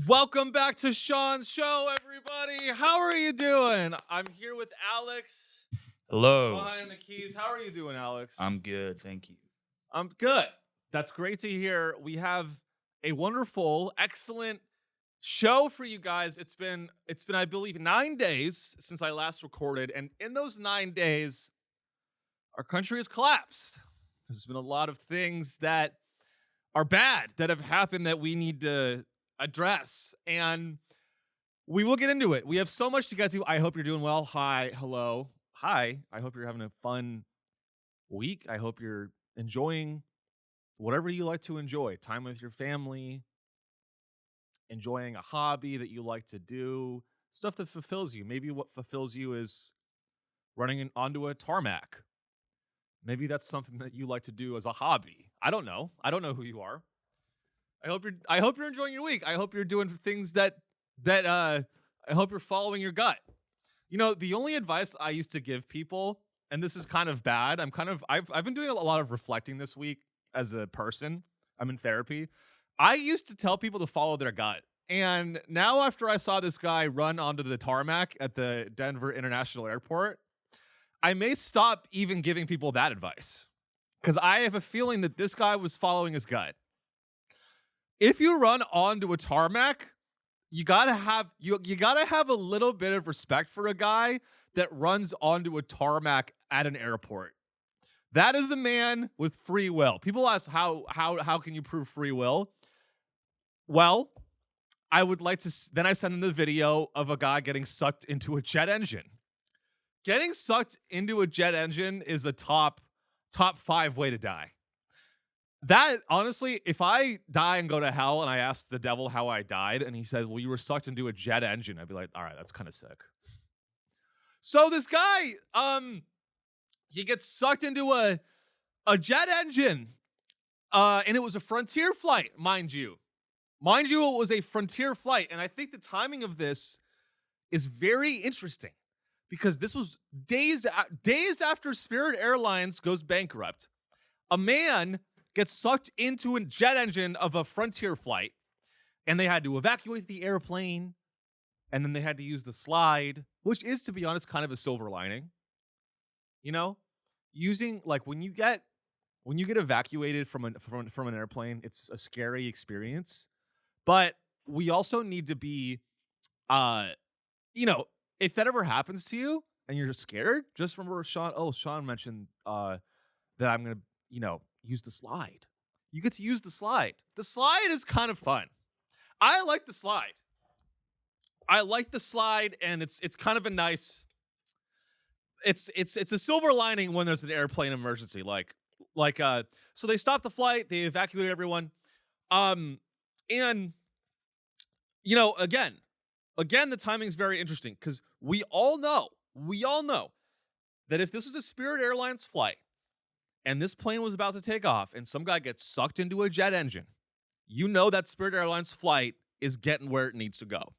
Welcome back to Sean's show, everybody. How are you doing? I'm here with Alex Hello. behind the keys. How are you doing, Alex? I'm good, thank you. I'm good. That's great to hear. We have a wonderful, excellent show for you guys. It's been I believe 9 days since I last recorded, and in those 9 days, our country has collapsed. There's been a lot of things that are bad that have happened that we need to address, and we will get into it. We have so much to get to. I hope you're doing well. Hi, hello, hi. I hope you're having a fun week. I hope you're enjoying whatever you like to enjoy. Time with your family, enjoying a hobby that you like to do, stuff that fulfills you. Maybe what fulfills you is onto a tarmac. Maybe that's something that you like to do as a hobby. I don't know. I don't know who you are. I hope you're enjoying your week. I hope you're doing things that I hope you're following your gut. You know, the only advice I used to give people, and this is kind of bad. I've been doing a lot of reflecting this week as a person. I'm in therapy. I used to tell people to follow their gut. And now after I saw this guy run onto the tarmac at the Denver International Airport, I may stop even giving people that advice. Because I have a feeling that this guy was following his gut. If you run onto a tarmac, you gotta have a little bit of respect for a guy that runs onto a tarmac at an airport. That is a man with free will. People ask how can you prove free will? Well, I would like to. Then I send them the video of a guy getting sucked into a jet engine. Getting sucked into a jet engine is a top 5 way to die. That, honestly, if I die and go to hell and I ask the devil how I died and he says, well, you were sucked into a jet engine, I'd be like, all right, that's kind of sick. So this guy, he gets sucked into a jet engine, and it was a Frontier flight, mind you. Mind you, it was a Frontier flight, and I think the timing of this is very interesting because this was days after Spirit Airlines goes bankrupt. A man gets sucked into a jet engine of a Frontier flight, and they had to evacuate the airplane, and then they had to use the slide, which is, to be honest, kind of a silver lining. You know, using, like, when you get evacuated from an airplane, it's a scary experience. But we also need to be, if that ever happens to you and you're just scared, just remember Sean mentioned that I'm gonna, use the slide. You get to use the slide. The slide is kind of fun. I like the slide. And it's kind of a nice. It's a silver lining when there's an airplane emergency. So they stopped the flight. They evacuated everyone. And again, the timing is very interesting because we all know that if this was a Spirit Airlines flight and this plane was about to take off and some guy gets sucked into a jet engine, that Spirit Airlines flight is getting where it needs to go.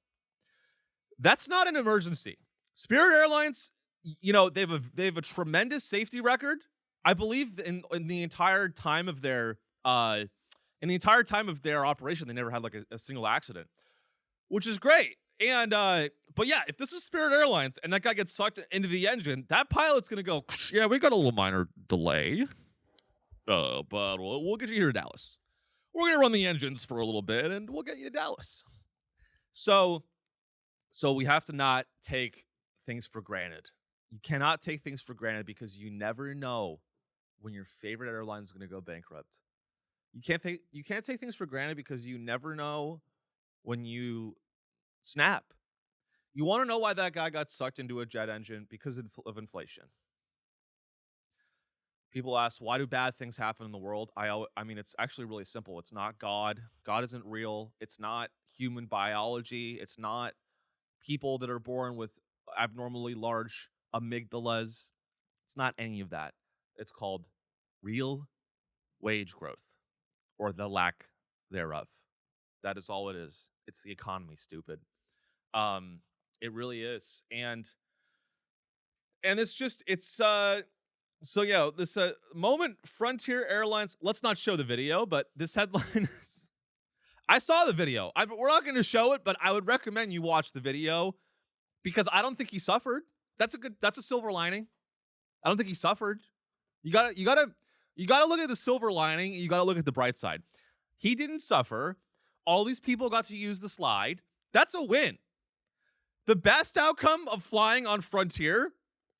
That's not an emergency. Spirit Airlines, they have a tremendous safety record. I believe in the entire time of their operation, they never had like a single accident, which is great. And but yeah, if this was Spirit Airlines and that guy gets sucked into the engine, that pilot's gonna go, yeah, we got a little minor delay, but we'll get you here to Dallas. We're gonna run the engines for a little bit, and we'll get you to Dallas. So we have to not take things for granted. You cannot take things for granted because you never know when your favorite airline is gonna go bankrupt. You can't take things for granted because you never know when you snap. You want to know why that guy got sucked into a jet engine? Because of inflation. People ask, why do bad things happen in the world? I mean, it's actually really simple. It's not God. God isn't real. It's not human biology. It's not people that are born with abnormally large amygdalas. It's not any of that. It's called real wage growth, or the lack thereof. That is all it is. It's the economy, stupid. It really is. And so yeah, this moment, Frontier Airlines, let's not show the video, but this headline is, I saw the video. We're not going to show it, but I would recommend you watch the video because I don't think he suffered. That's a silver lining. I don't think he suffered. You gotta look at the silver lining. And you gotta look at the bright side. He didn't suffer. All these people got to use the slide. That's a win. The best outcome of flying on Frontier.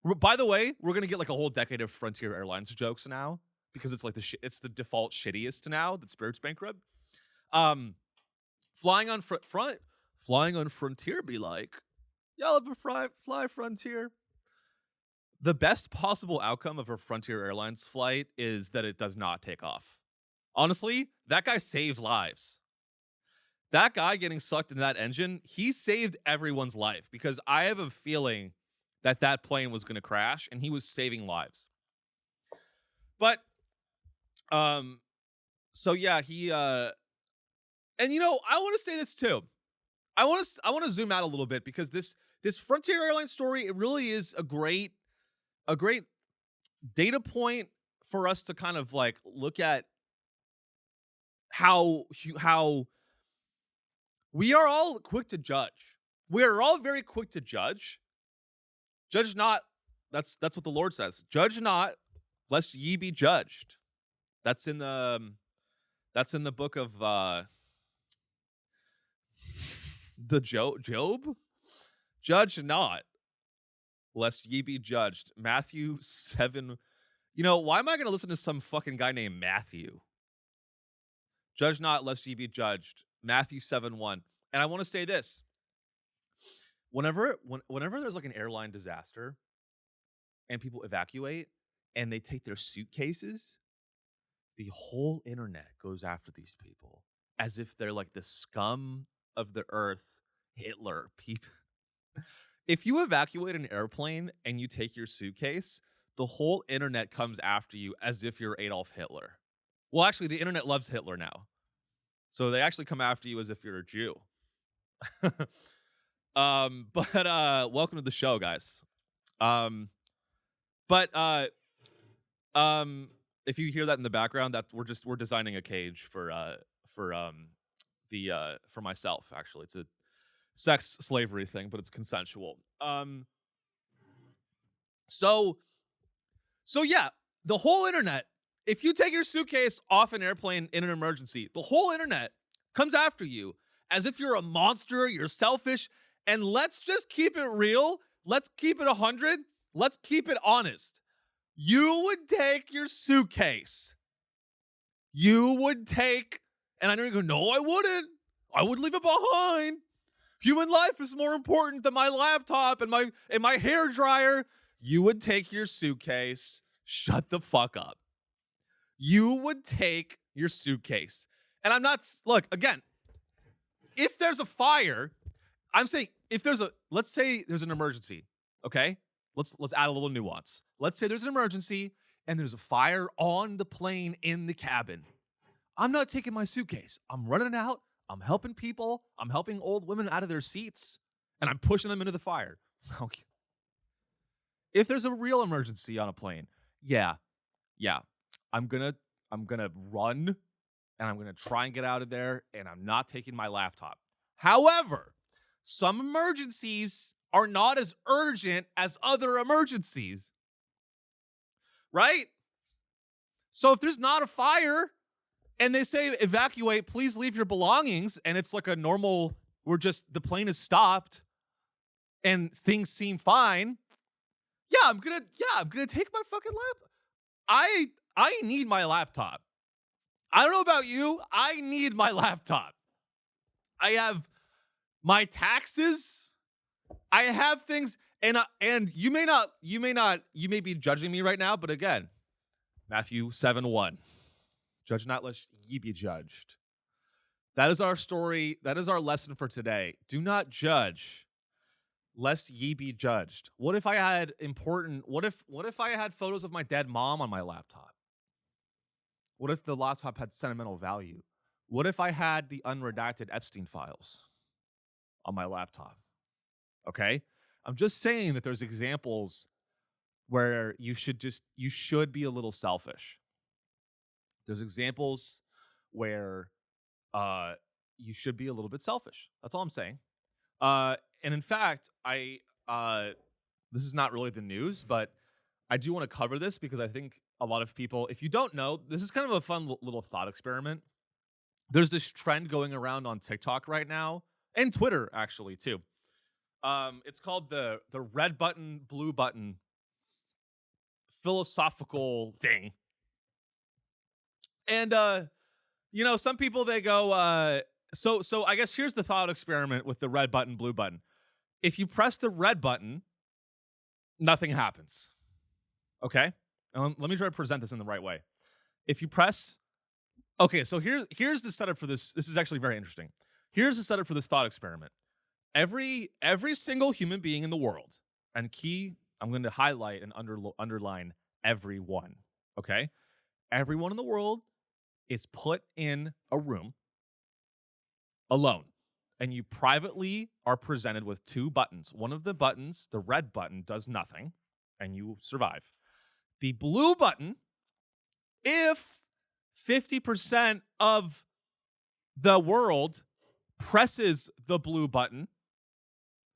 By the way, we're gonna get like a whole decade of Frontier Airlines jokes now because it's like it's the default shittiest now that Spirit's bankrupt. Flying on Frontier be like, y'all ever fly Frontier? The best possible outcome of a Frontier Airlines flight is that it does not take off. Honestly, that guy saved lives. That guy getting sucked in that engine, he saved everyone's life because I have a feeling that plane was going to crash and he was saving lives. But, so yeah, he, and you know, I want to say this too. I want to zoom out a little bit because this Frontier Airlines story, it really is a great data point for us to kind of like look at how we are all quick to judge. We are all very quick to judge. Judge not. That's what the Lord says. Judge not, lest ye be judged. That's in the book of the Job. Judge not, lest ye be judged. Matthew 7. You know, why am I going to listen to some fucking guy named Matthew? Judge not, lest ye be judged. Matthew 7:1. And I want to say this. Whenever there's like an airline disaster and people evacuate and they take their suitcases, the whole internet goes after these people as if they're like the scum of the earth, Hitler people. If you evacuate an airplane and you take your suitcase, the whole internet comes after you as if you're Adolf Hitler. Well, actually, the internet loves Hitler now. So they actually come after you as if you're a Jew. But welcome to the show, guys. If you hear that in the background, that we're designing a cage for myself. Actually, it's a sex slavery thing, but it's consensual. So yeah, the whole internet. If you take your suitcase off an airplane in an emergency, the whole internet comes after you as if you're a monster, you're selfish, and let's just keep it real. Let's keep it 100. Let's keep it honest. You would take your suitcase. You would take, and I know you go, no, I wouldn't. I would leave it behind. Human life is more important than my laptop and my hair dryer. You would take your suitcase. Shut the fuck up. You would take your suitcase. And I'm not, look, again, if there's a fire, I'm saying let's say there's an emergency, okay? Let's add a little nuance. Let's say there's an emergency and there's a fire on the plane in the cabin. I'm not taking my suitcase. I'm running out. I'm helping people. I'm helping old women out of their seats and I'm pushing them into the fire. Okay. If there's a real emergency on a plane, yeah. I'm gonna run and I'm gonna try and get out of there and I'm not taking my laptop. However, some emergencies are not as urgent as other emergencies. Right? So if there's not a fire and they say evacuate, please leave your belongings, and it's like a normal, the plane is stopped and things seem fine. Yeah, I'm gonna take my fucking laptop. I need my laptop. I don't know about you. I need my laptop. I have my taxes. I have things, and you may be judging me right now, but again, Matthew 7:1. Judge not lest ye be judged. That is our story. That is our lesson for today. Do not judge lest ye be judged. What if I had I had photos of my dead mom on my laptop? What if the laptop had sentimental value? What if I had the unredacted Epstein files on my laptop? Okay? I'm just saying that there's examples where you should be a little selfish. There's examples where you should be a little bit selfish. That's all I'm saying. And in fact, this is not really the news, but I do want to cover this because I think a lot of people, if you don't know, this is kind of a fun little thought experiment. There's this trend going around on TikTok right now and Twitter actually too. It's called the red button, blue button philosophical thing. And some people they go so I guess here's the thought experiment with the red button, blue button. If you press the red button, nothing happens. Okay? And let me try to present this in the right way. If you press Okay, so here's the setup for this. This is actually very interesting. Here's the setup for this thought experiment. Every single human being in the world, and I'm going to highlight and underline everyone, okay? Everyone in the world is put in a room alone, and you privately are presented with two buttons. One of the buttons, the red button, does nothing, and you survive. The blue button, if 50% of the world presses the blue button,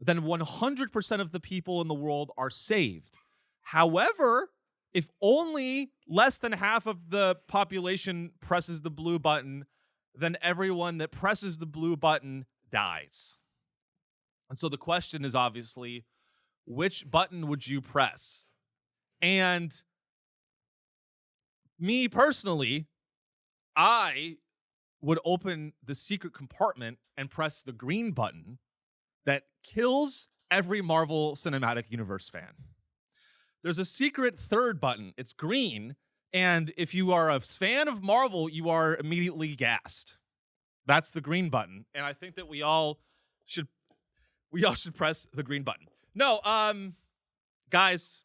then 100% of the people in the world are saved. However, if only less than half of the population presses the blue button, then everyone that presses the blue button dies. And so the question is obviously, which button would you press? And me personally, I would open the secret compartment and press the green button that kills every Marvel Cinematic Universe fan. There's a secret third button. It's green, and if you are a fan of Marvel, you are immediately gassed. That's the green button, and I think that we all should press the green button. No, guys,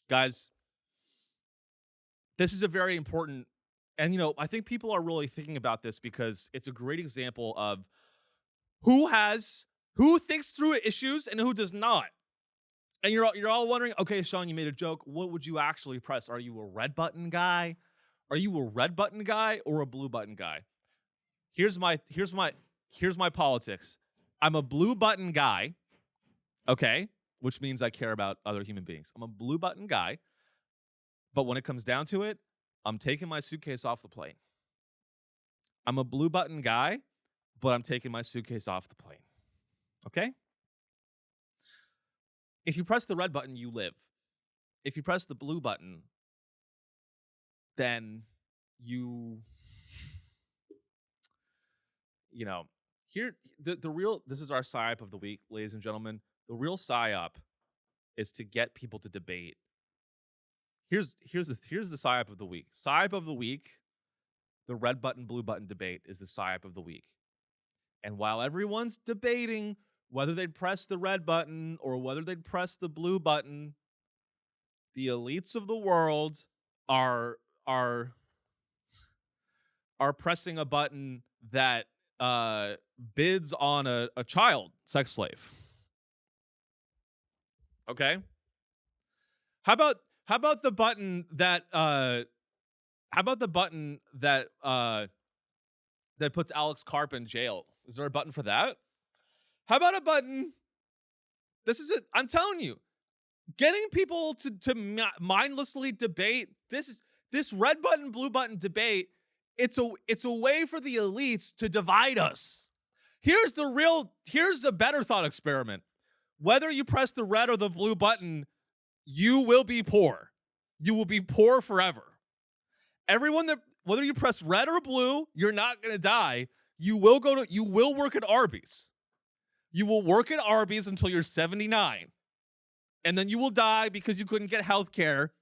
this is a very important, and I think people are really thinking about this because it's a great example of who thinks through issues and who does not. And you're all wondering, okay, Sean, you made a joke. What would you actually press? Are you a red button guy? Are you a red button guy or a blue button guy? Here's my politics. I'm a blue button guy, okay? Which means I care about other human beings. I'm a blue button guy, but when it comes down to it, I'm taking my suitcase off the plane. I'm a blue button guy, but I'm taking my suitcase off the plane. Okay? If you press the red button, you live. If you press the blue button, then this is our psyop of the week, ladies and gentlemen. The real psyop is to get people to debate. Here's the psyop of the week. Psyop of the week, the red button, blue button debate is the psyop of the week. And while everyone's debating whether they'd press the red button or whether they'd press the blue button, the elites of the world are pressing a button that bids on a child sex slave. Okay? How about the button that that puts Alex Karp in jail? Is there a button for that? How about a button? This is it. I'm telling you, getting people to mindlessly debate this red button, blue button debate. It's a way for the elites to divide us. Here's a better thought experiment. Whether you press the red or the blue button, you will be poor. You will be poor forever. Whether you press red or blue, you're not going to die. You will work at Arby's. You will work at Arby's until you're 79. And then you will die because you couldn't get health care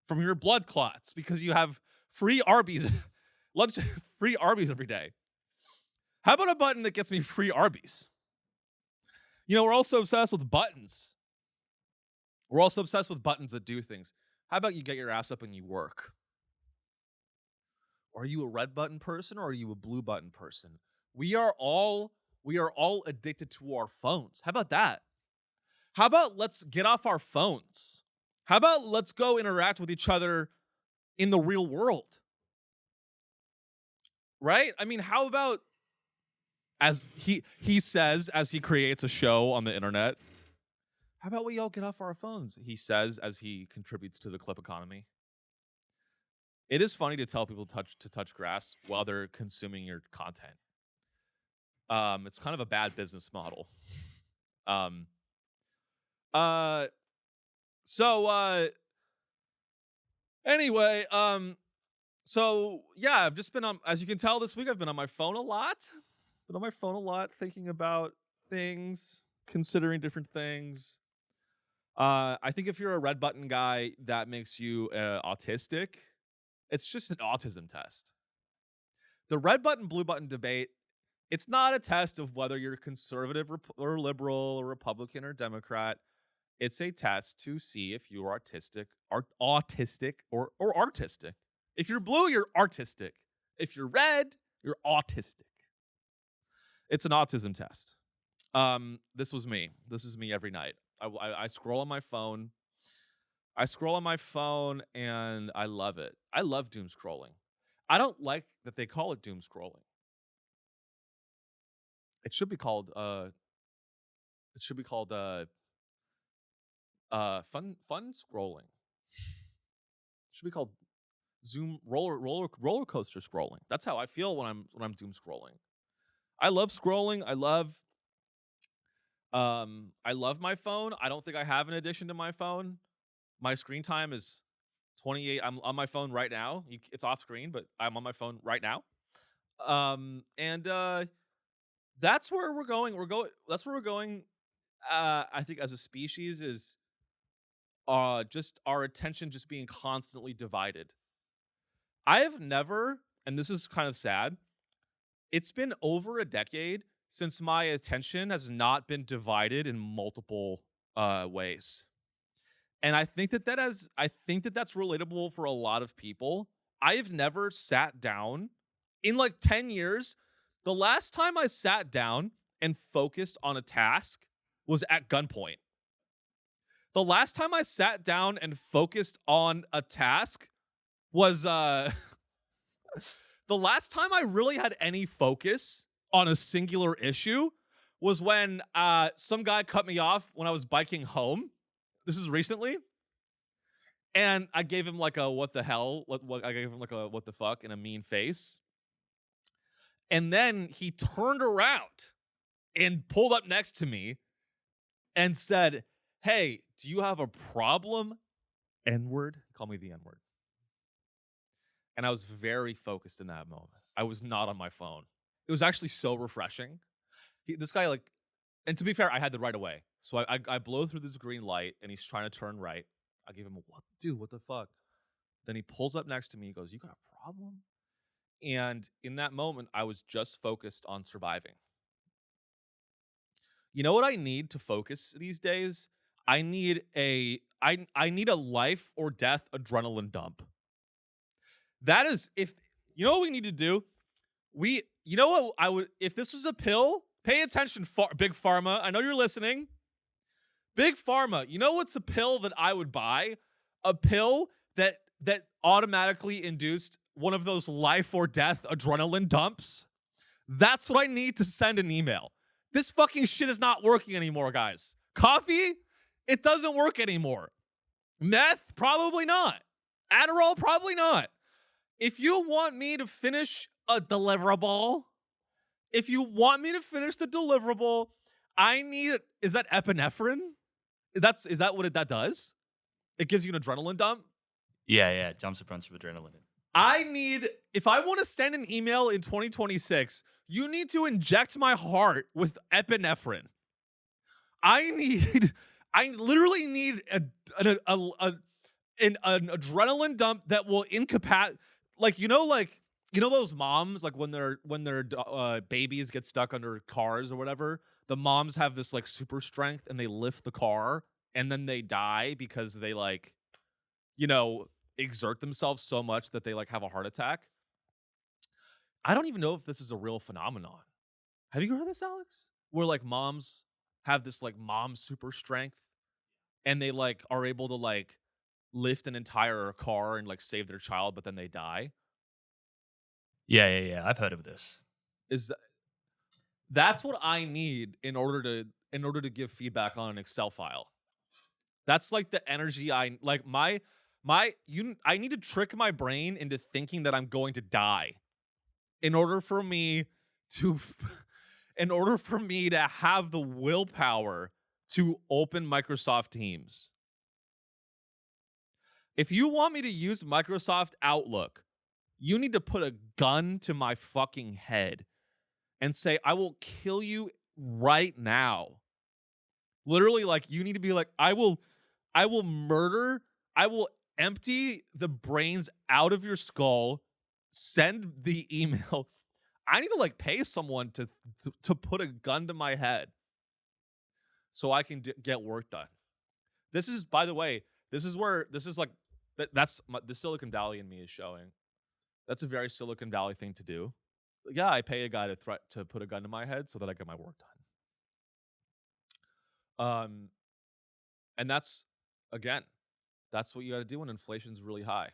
from your blood clots because you have free Arby's, free Arby's every day. How about a button that gets me free Arby's? We're also obsessed with buttons. We're also obsessed with buttons that do things. How about you get your ass up and you work? Are you a red button person or are you a blue button person? We are all addicted to our phones. How about that? How about let's get off our phones? How about let's go interact with each other in the real world? Right? I mean, how about as he says as he creates a show on the internet. How about we all get off our phones? He says as he contributes to the clip economy. It is funny to tell people to touch grass while they're consuming your content. It's kind of a bad business model. Um, so anyway, so yeah, I've just been on, as you can tell this week, I've been on my phone a lot. Been on my phone a lot, thinking about things, considering different things. I think if you're a red button guy, that makes you autistic. It's just an autism test. The red button, blue button debate, it's not a test of whether you're conservative or liberal or Republican or Democrat. It's a test to see if you are autistic or artistic. If you're blue, you're artistic. If you're red, you're autistic. It's an autism test. This was me. This is me every night. I scroll on my phone. And I love it. I love doom scrolling. I don't like that they call it doom scrolling. It should be called fun scrolling. It should be called Zoom roller coaster scrolling. That's how I feel when I'm doom scrolling. I love scrolling. I love my phone. I don't think I have an addiction to my phone. My screen time is 28. I'm on my phone right now. It's off screen, but I'm on my phone right now. That's where we're going. That's where we're going. I think as a species is just our attention just being constantly divided. I have never, and this is kind of sad, it's been over a decade since my attention has not been divided in multiple ways. And I think that's relatable for a lot of people. I have never sat down in like 10 years. The last time I sat down and focused on a task was at gunpoint. The last time I sat down and focused on a task was the last time I really had any focus on a singular issue was when some guy cut me off when I was biking home. This is recently. And I gave him like a what the hell? I gave him like a what the fuck and a mean face. And then he turned around and pulled up next to me and said, "Hey, do you have a problem? N-word?" Call me the N-word. And I was very focused in that moment. I was not on my phone. It was actually so refreshing. This guy, like, and to be fair, I had the right away. So I blow through this green light and he's trying to turn right. I give him a, what the fuck? Then he pulls up next to me. He goes, "You got a problem?" And in that moment, I was just focused on surviving. You know what I need to focus these days? I need a life or death adrenaline dump. That is, if you know what we need to do, you know what I would, if this was a pill, pay attention, Big Pharma. I know you're listening. Big Pharma, you know what's a pill that I would buy? A pill that automatically induced one of those life or death adrenaline dumps. That's what I need to send an email. This fucking shit is not working anymore, guys. Coffee, it doesn't work anymore. Meth, probably not. Adderall, probably not. If you want me to finish a deliverable, if you want me to finish the deliverable, I need, is that epinephrine? Is that what that does? It gives you an adrenaline dump? Yeah, it jumps a bunch of adrenaline. If I want to send an email in 2026, you need to inject my heart with epinephrine. I literally need an adrenaline dump that will incapacitate, like those moms, like when their babies get stuck under cars or whatever, the moms have this like super strength and they lift the car and then they die because they exert themselves so much that they like have a heart attack. I don't even know if this is a real phenomenon. Have you heard of this, Alex? Where like moms have this like mom super strength and they like are able to like lift an entire car and like save their child, but then they die. Yeah. I've heard of this. That's what I need in order to give feedback on an Excel file. That's like the energy I like I need to trick my brain into thinking that I'm going to die in order for me to in order for me to have the willpower to open Microsoft Teams. If you want me to use Microsoft Outlook, you need to put a gun to my fucking head and say, I will kill you right now. Literally, like, you need to be like, I will murder, I will empty the brains out of your skull, send the email. I need to like pay someone to put a gun to my head so I can get work done. This is, by the way, this is where this is like the Silicon Valley in me is showing. That's a very Silicon Valley thing to do. Yeah, I pay a guy to put a gun to my head so that I get my work done. And that's again, that's what you got to do when inflation's really high.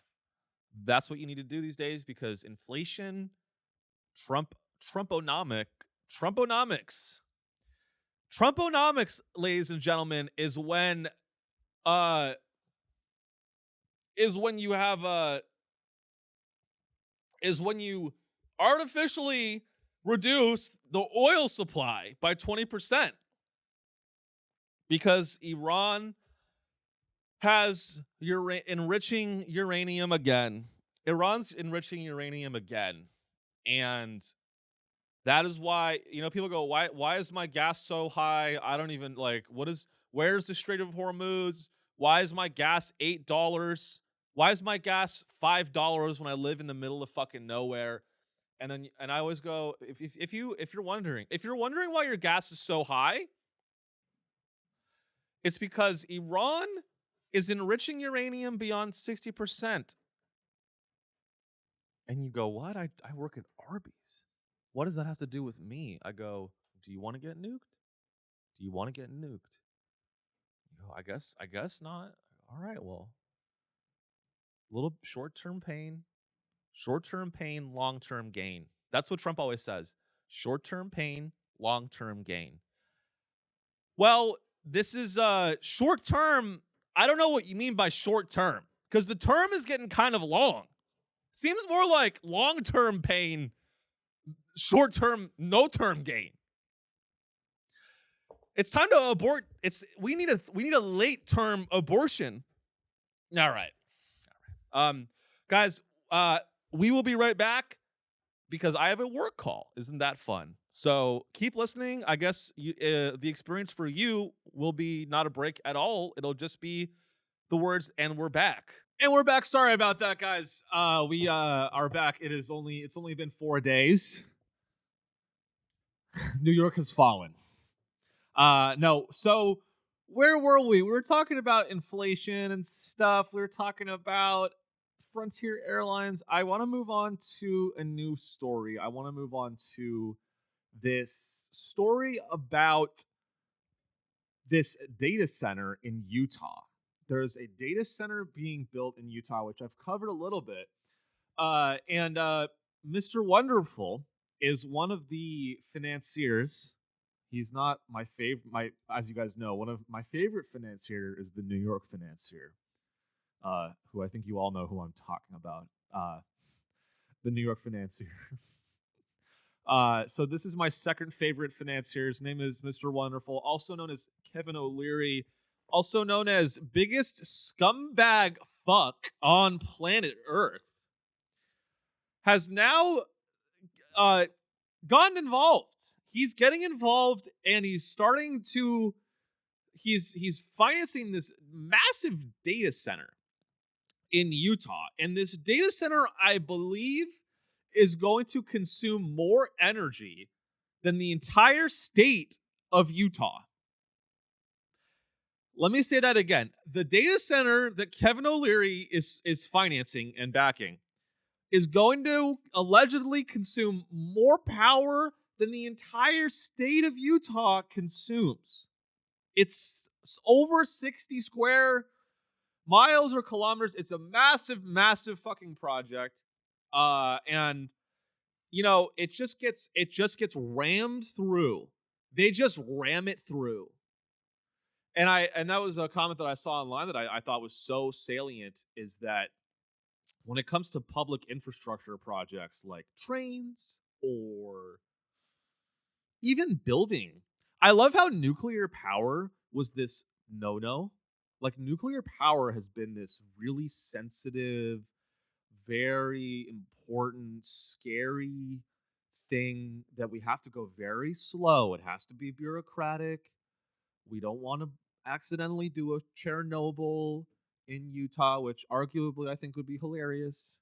That's what you need to do these days because inflation, Trumponomics, Trumponomics, ladies and gentlemen, uh is when you have is when you artificially reduce the oil supply by 20% because Iran has enriching uranium again. Iran's enriching uranium again. And that is why, people go, why is my gas so high? I don't even like, where's the Strait of Hormuz? Why is my gas $8? Why is my gas $5 when I live in the middle of fucking nowhere? And I always go, if you're wondering why your gas is so high, it's because Iran is enriching uranium beyond 60%. And you go, what? I work at Arby's. What does that have to do with me? I go, do you want to get nuked? Do you want to get nuked? You go, I guess not. All right, well. Little short-term pain, long-term gain. That's what Trump always says. Short-term pain, long-term gain. Well, this is short-term. I don't know what you mean by short-term because the term is getting kind of long. Seems more like long-term pain, short-term, no-term gain. It's time to abort. We need a late-term abortion. All right. Guys, we will be right back because I have a work call. Isn't that fun? So keep listening. I guess the experience for you will be not a break at all. It'll just be the words, and we're back. And we're back. Sorry about that, guys. We are back. It's only been 4 days. New York has fallen. No. So where were we? We were talking about inflation and stuff. We were talking about Frontier Airlines. I want to move on to a new story. I want to move on to this story about this data center in Utah. There's a data center being built in Utah, which I've covered a little bit. And Mr. Wonderful is one of the financiers. He's not my favorite. As you guys know, one of my favorite financier is the New York financier, who I think you all know who I'm talking about. The New York financier. So this is my second favorite financier. His name is Mr. Wonderful, also known as Kevin O'Leary, also known as biggest scumbag fuck on planet Earth, has now gotten involved. He's getting involved, and he's financing this massive data center in Utah. And this data center, I believe, is going to consume more energy than the entire state of Utah. Let me say that again. The data center that Kevin O'Leary is financing and backing is going to allegedly consume more power than the entire state of Utah consumes. It's over 60 square miles or kilometers. It's a massive, massive fucking project. And it just gets rammed through. They just ram it through. And that was a comment that I saw online that I thought was so salient, is that when it comes to public infrastructure projects like trains or even building, I love how nuclear power was this no. Like, nuclear power has been this really sensitive, very important, scary thing that we have to go very slow. It has to be bureaucratic. We don't want to accidentally do a Chernobyl in Utah, which arguably I think would be hilarious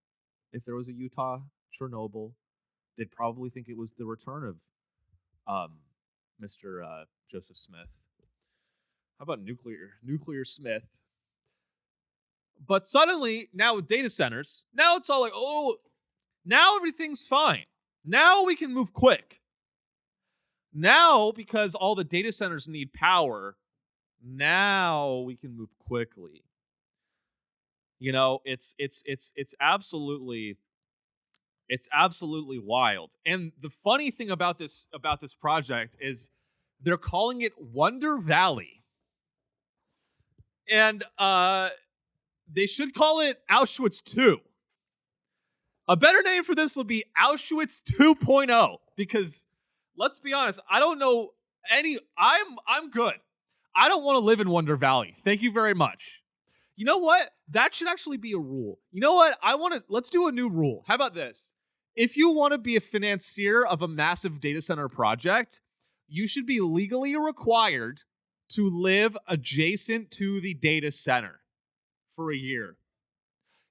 if there was a Utah Chernobyl. They'd probably think it was the return of Mr. Joseph Smith. How about nuclear Smith? But suddenly, now with data centers, now it's all like, oh, now everything's fine. Now we can move quick. Now, because all the data centers need power, now we can move quickly. It's absolutely wild. And the funny thing about this project is they're calling it Wonder Valley. And they should call it Auschwitz 2. A better name for this would be Auschwitz 2.0, because let's be honest, I don't know I'm good. I don't want to live in Wonder Valley. Thank you very much. You know what? That should actually be a rule. You know what? Let's do a new rule. How about this? If you want to be a financier of a massive data center project, you should be legally required to live adjacent to the data center for a year.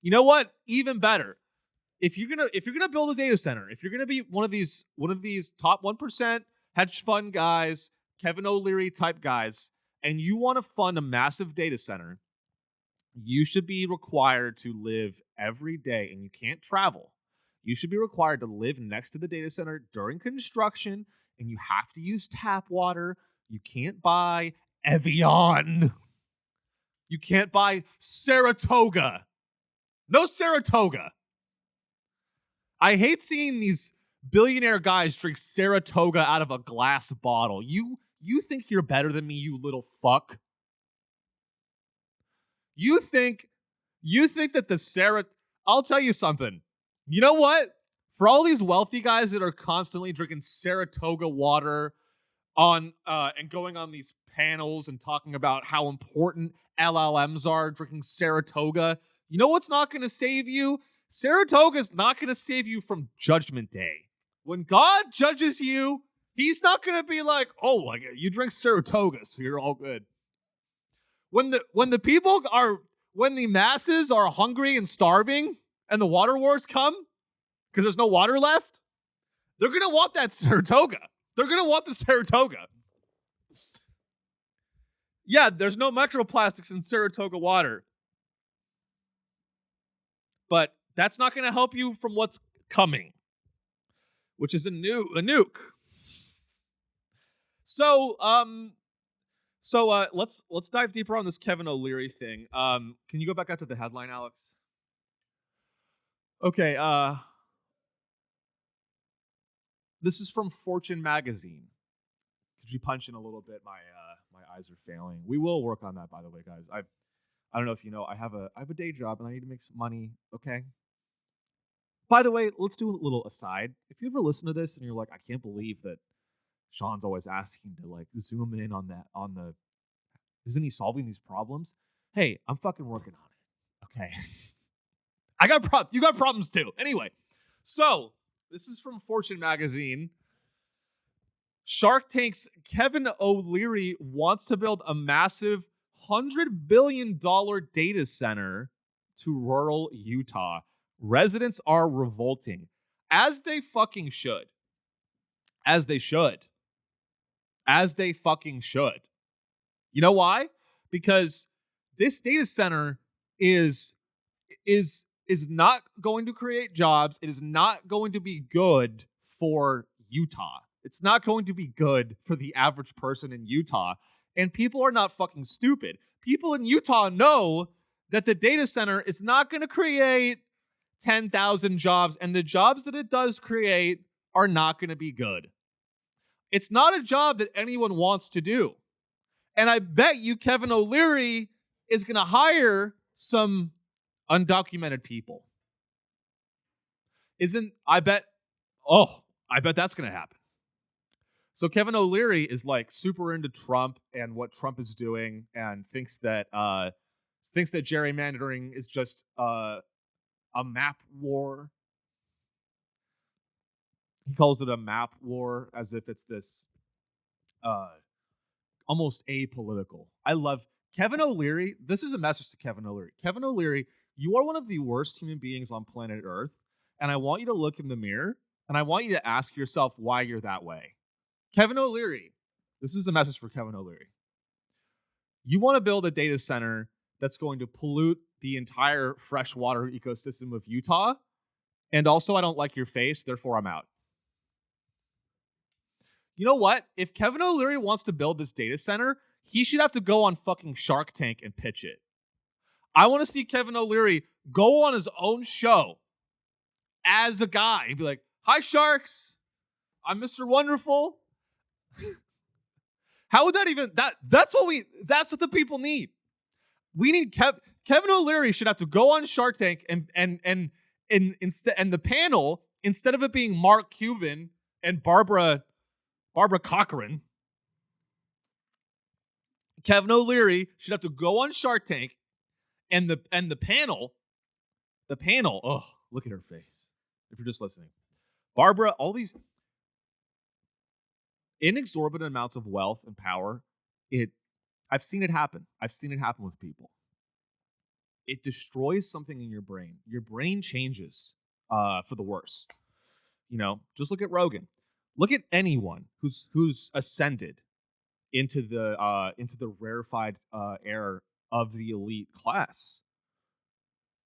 You know what? Even better. If you're gonna build a data center, if you're gonna be one of these top 1% hedge fund guys, Kevin O'Leary type guys, and you want to fund a massive data center, you should be required to live every day, and you can't travel. You should be required to live next to the data center during construction, and you have to use tap water. You can't buy Evian. You can't buy Saratoga. No Saratoga. I hate seeing these billionaire guys drink Saratoga out of a glass bottle. You think you're better than me, you little fuck. You think that I'll tell you something. You know what? For all these wealthy guys that are constantly drinking Saratoga water and going on these panels and talking about how important LLMs are, drinking Saratoga, you know what's not going to save you? Saratoga's not going to save you from Judgment Day. When God judges you, he's not going to be like, oh, you drink Saratoga, so you're all good. When the masses are hungry and starving and the water wars come because there's no water left, they're going to want that Saratoga. They're going to want the Saratoga. Yeah, there's no microplastics in Saratoga water. But that's not going to help you from what's coming, which is a nuke. So let's dive deeper on this Kevin O'Leary thing. Can you go back up to the headline, Alex? Okay. This is from Fortune magazine. Could you punch in a little bit? My eyes are failing. We will work on that, by the way, guys. I don't know if you know, I have a day job and I need to make some money. Okay. By the way, let's do a little aside. If you ever listen to this and you're like, I can't believe that Sean's always asking to zoom in on the isn't he solving these problems? Hey, I'm fucking working on it. Okay. You got problems too. Anyway, so this is from Fortune magazine. Shark Tank's Kevin O'Leary wants to build a massive $100 billion data center to rural Utah. Residents are revolting. As they fucking should. As they should. As they fucking should. You know why? Because this data center is not going to create jobs. It is not going to be good for Utah. It's not going to be good for the average person in Utah. And people are not fucking stupid. People in Utah know that the data center is not going to create 10,000 jobs. And the jobs that it does create are not going to be good. It's not a job that anyone wants to do. And I bet you Kevin O'Leary is going to hire some undocumented people. I bet that's going to happen. So Kevin O'Leary is like super into Trump and what Trump is doing, and thinks that gerrymandering is just a map war. He calls it a map war as if it's this almost apolitical. I love Kevin O'Leary. This is a message to Kevin O'Leary. Kevin O'Leary, you are one of the worst human beings on planet Earth, and I want you to look in the mirror, and I want you to ask yourself why you're that way. Kevin O'Leary, this is a message for Kevin O'Leary. You want to build a data center that's going to pollute the entire freshwater ecosystem of Utah, and also I don't like your face, therefore I'm out. You know what? If Kevin O'Leary wants to build this data center, he should have to go on fucking Shark Tank and pitch it. I want to see Kevin O'Leary go on his own show as a guy. He'd be like, "Hi, Sharks. I'm Mr. Wonderful." How would that even... That's what the people need. We need... Kevin O'Leary should have to go on Shark Tank and the panel, instead of it being Mark Cuban and Barbara Cochran, Kevin O'Leary should have to go on Shark Tank, and the panel, oh, look at her face. If you're just listening. Barbara, all these inexorbitant amounts of wealth and power, I've seen it happen. I've seen it happen with people. It destroys something in your brain. Your brain changes for the worse. You know, just look at Rogan. Look at anyone who's ascended into the rarefied air of the elite class.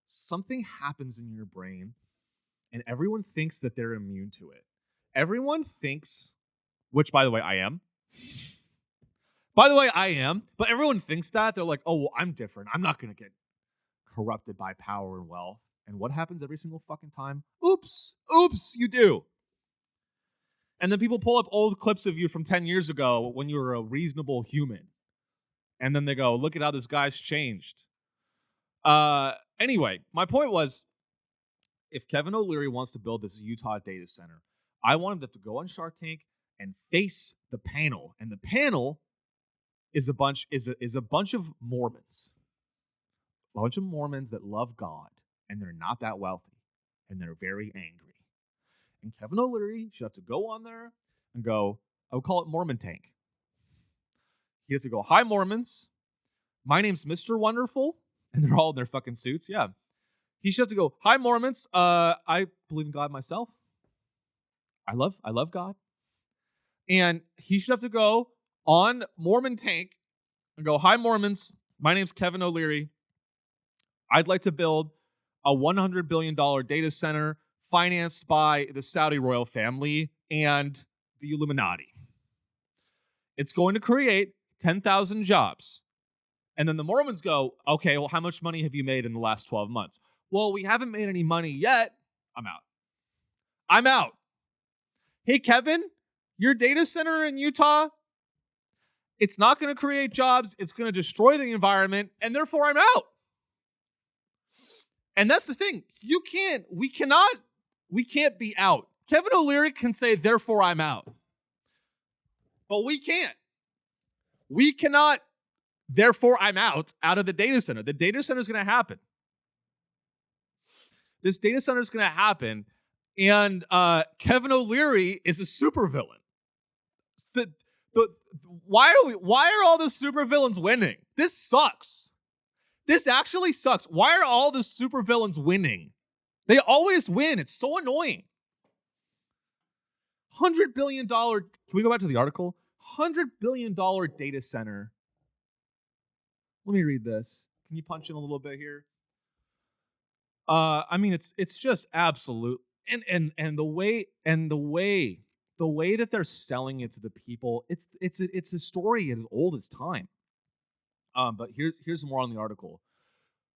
Something happens in your brain, and everyone thinks that they're immune to it. Everyone thinks, which, by the way, I am. But everyone thinks that. They're like, "Oh, well, I'm different. I'm not going to get corrupted by power and wealth." And what happens every single fucking time? Oops, you do. And then people pull up old clips of you from 10 years ago when you were a reasonable human. And then they go, "Look at how this guy's changed." Anyway, my point was, if Kevin O'Leary wants to build this Utah data center, I want him to go on Shark Tank and face the panel. And the panel is a bunch of Mormons. A bunch of Mormons that love God, and they're not that wealthy, and they're very angry. And Kevin O'Leary should have to go on there and go, I would call it Mormon Tank. He'd have to go, "Hi, Mormons. My name's Mr. Wonderful." And they're all in their fucking suits. Yeah. He should have to go, "Hi, Mormons. I believe in God myself. I love God." And he should have to go on Mormon Tank and go, "Hi, Mormons. My name's Kevin O'Leary. I'd like to build a $100 billion data center financed by the Saudi royal family and the Illuminati. It's going to create 10,000 jobs." And then the Mormons go, "Okay, well, how much money have you made in the last 12 months? "Well, we haven't made any money yet." I'm out. "Hey, Kevin, your data center in Utah, it's not going to create jobs. It's going to destroy the environment, and therefore I'm out." And that's the thing. We can't be out. Kevin O'Leary can say, "Therefore I'm out." But we can't. We cannot, "Therefore I'm out" of the data center. The data center is going to happen. This data center is going to happen, and Kevin O'Leary is a supervillain. Why are all the supervillains winning? This sucks. This actually sucks. Why are all the supervillains winning? They always win. It's so annoying. $100 billion. Can we go back to the article? $100 billion data center. Let me read this. Can you punch in a little bit here? I mean, it's just absolute, and the way that they're selling it to the people, it's a story as old as time. But here's more on the article.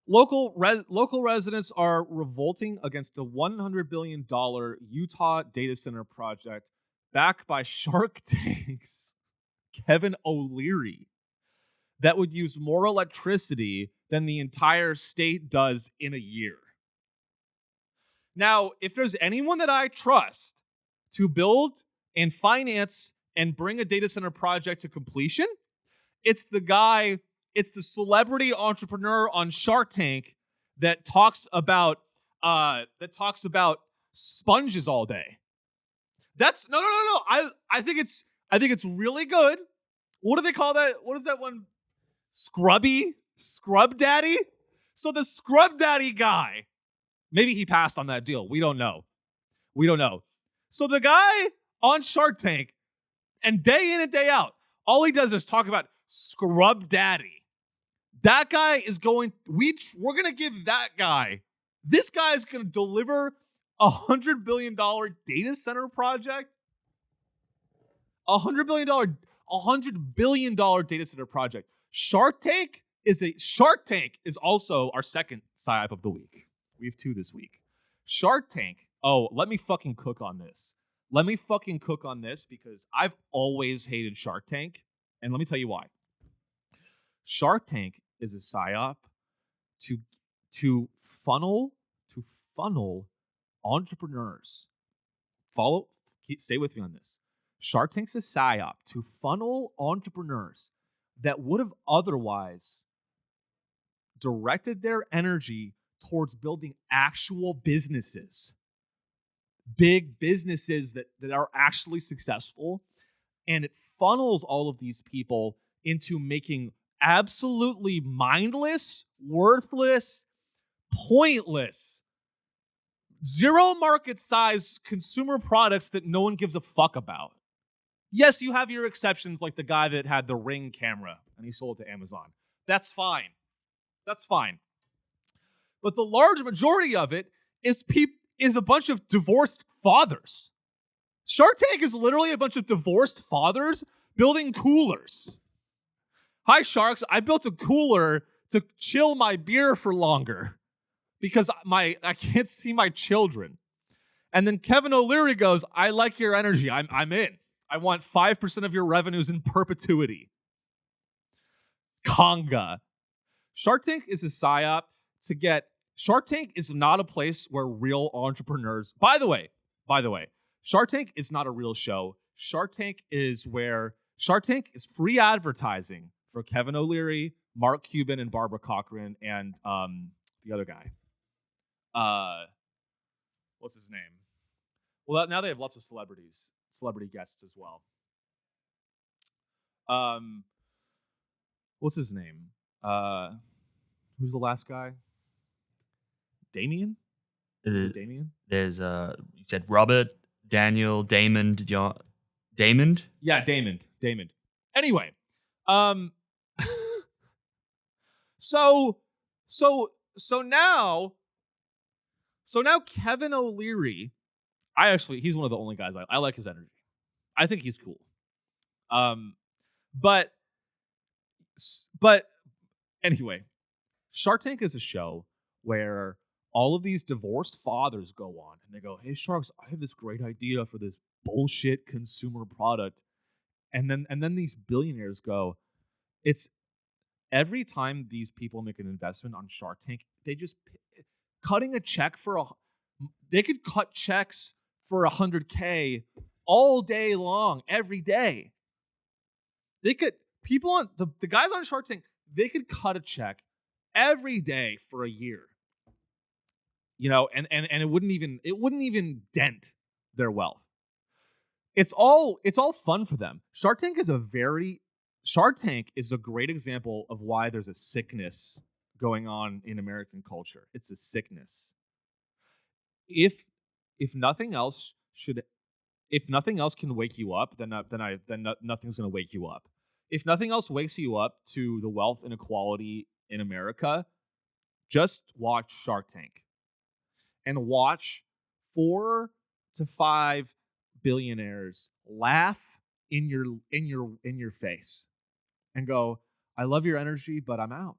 Local residents are revolting against a $100 billion Utah data center project backed by Shark Tank's Kevin O'Leary that would use more electricity than the entire state does in a year. Now, if there's anyone that I trust to build and finance and bring a data center project to completion, it's the celebrity entrepreneur on Shark Tank that talks about sponges all day. That's no. I think it's really good. What do they call that? What is that one? Scrub Daddy? So the Scrub Daddy guy, maybe he passed on that deal. We don't know. So the guy on Shark Tank, and day in and day out, all he does is talk about Scrub Daddy. That guy is we're going to give that guy, this guy is going to deliver $100 billion data center project. $100 billion data center project. Shark Tank is also our second psyop of the week. We have 2 this week. Shark Tank. Oh, let me fucking cook on this. Because I've always hated Shark Tank. And let me tell you why. Shark Tank is a psyop to funnel entrepreneurs. Stay with me on this. Shark Tank's a psyop to funnel entrepreneurs that would have otherwise directed their energy towards building actual businesses. Big businesses that are actually successful. And it funnels all of these people into making absolutely mindless, worthless, pointless, zero market size consumer products that no one gives a fuck about. Yes, you have your exceptions, like the guy that had the Ring camera and he sold it to Amazon. That's fine. But the large majority of it is a bunch of divorced fathers. Shark Tank is literally a bunch of divorced fathers building coolers. Hi, Sharks. I built a cooler to chill my beer for longer because I can't see my children. And then Kevin O'Leary goes, I like your energy. I'm in. I want 5% of your revenues in perpetuity. Conga. Shark Tank is a psyop to get. Shark Tank is not a place where real entrepreneurs. By the way, Shark Tank is not a real show. Shark Tank is free advertising for Kevin O'Leary, Mark Cuban, and Barbara Cochran, and the other guy. What's his name? Well, now they have lots of celebrity guests as well. What's his name? Who's the last guy? Damien? Damien? There's you said Robert, Daniel, Damon, John, Damon? Yeah, Damon. Anyway, so now Kevin O'Leary, he's one of the only guys I like his energy. I think he's cool. But anyway, Shark Tank is a show where all of these divorced fathers go on and they go, "Hey Sharks, I have this great idea for this bullshit consumer product." And then these billionaires go, it's every time these people make an investment on Shark Tank, they just cutting a check they could cut checks for $100K all day long, every day. They could, people on the guys on Shark Tank, they could cut a check every day for a year. You know, and it wouldn't even dent their wealth. It's all fun for them. Shark Tank is a great example of why there's a sickness going on in American culture. It's a sickness. If nothing else can wake you up, then nothing's going to wake you up. If nothing else wakes you up to the wealth inequality in America, just watch Shark Tank. And watch 4 to 5 billionaires laugh in your face and go, "I love your energy, but I'm out."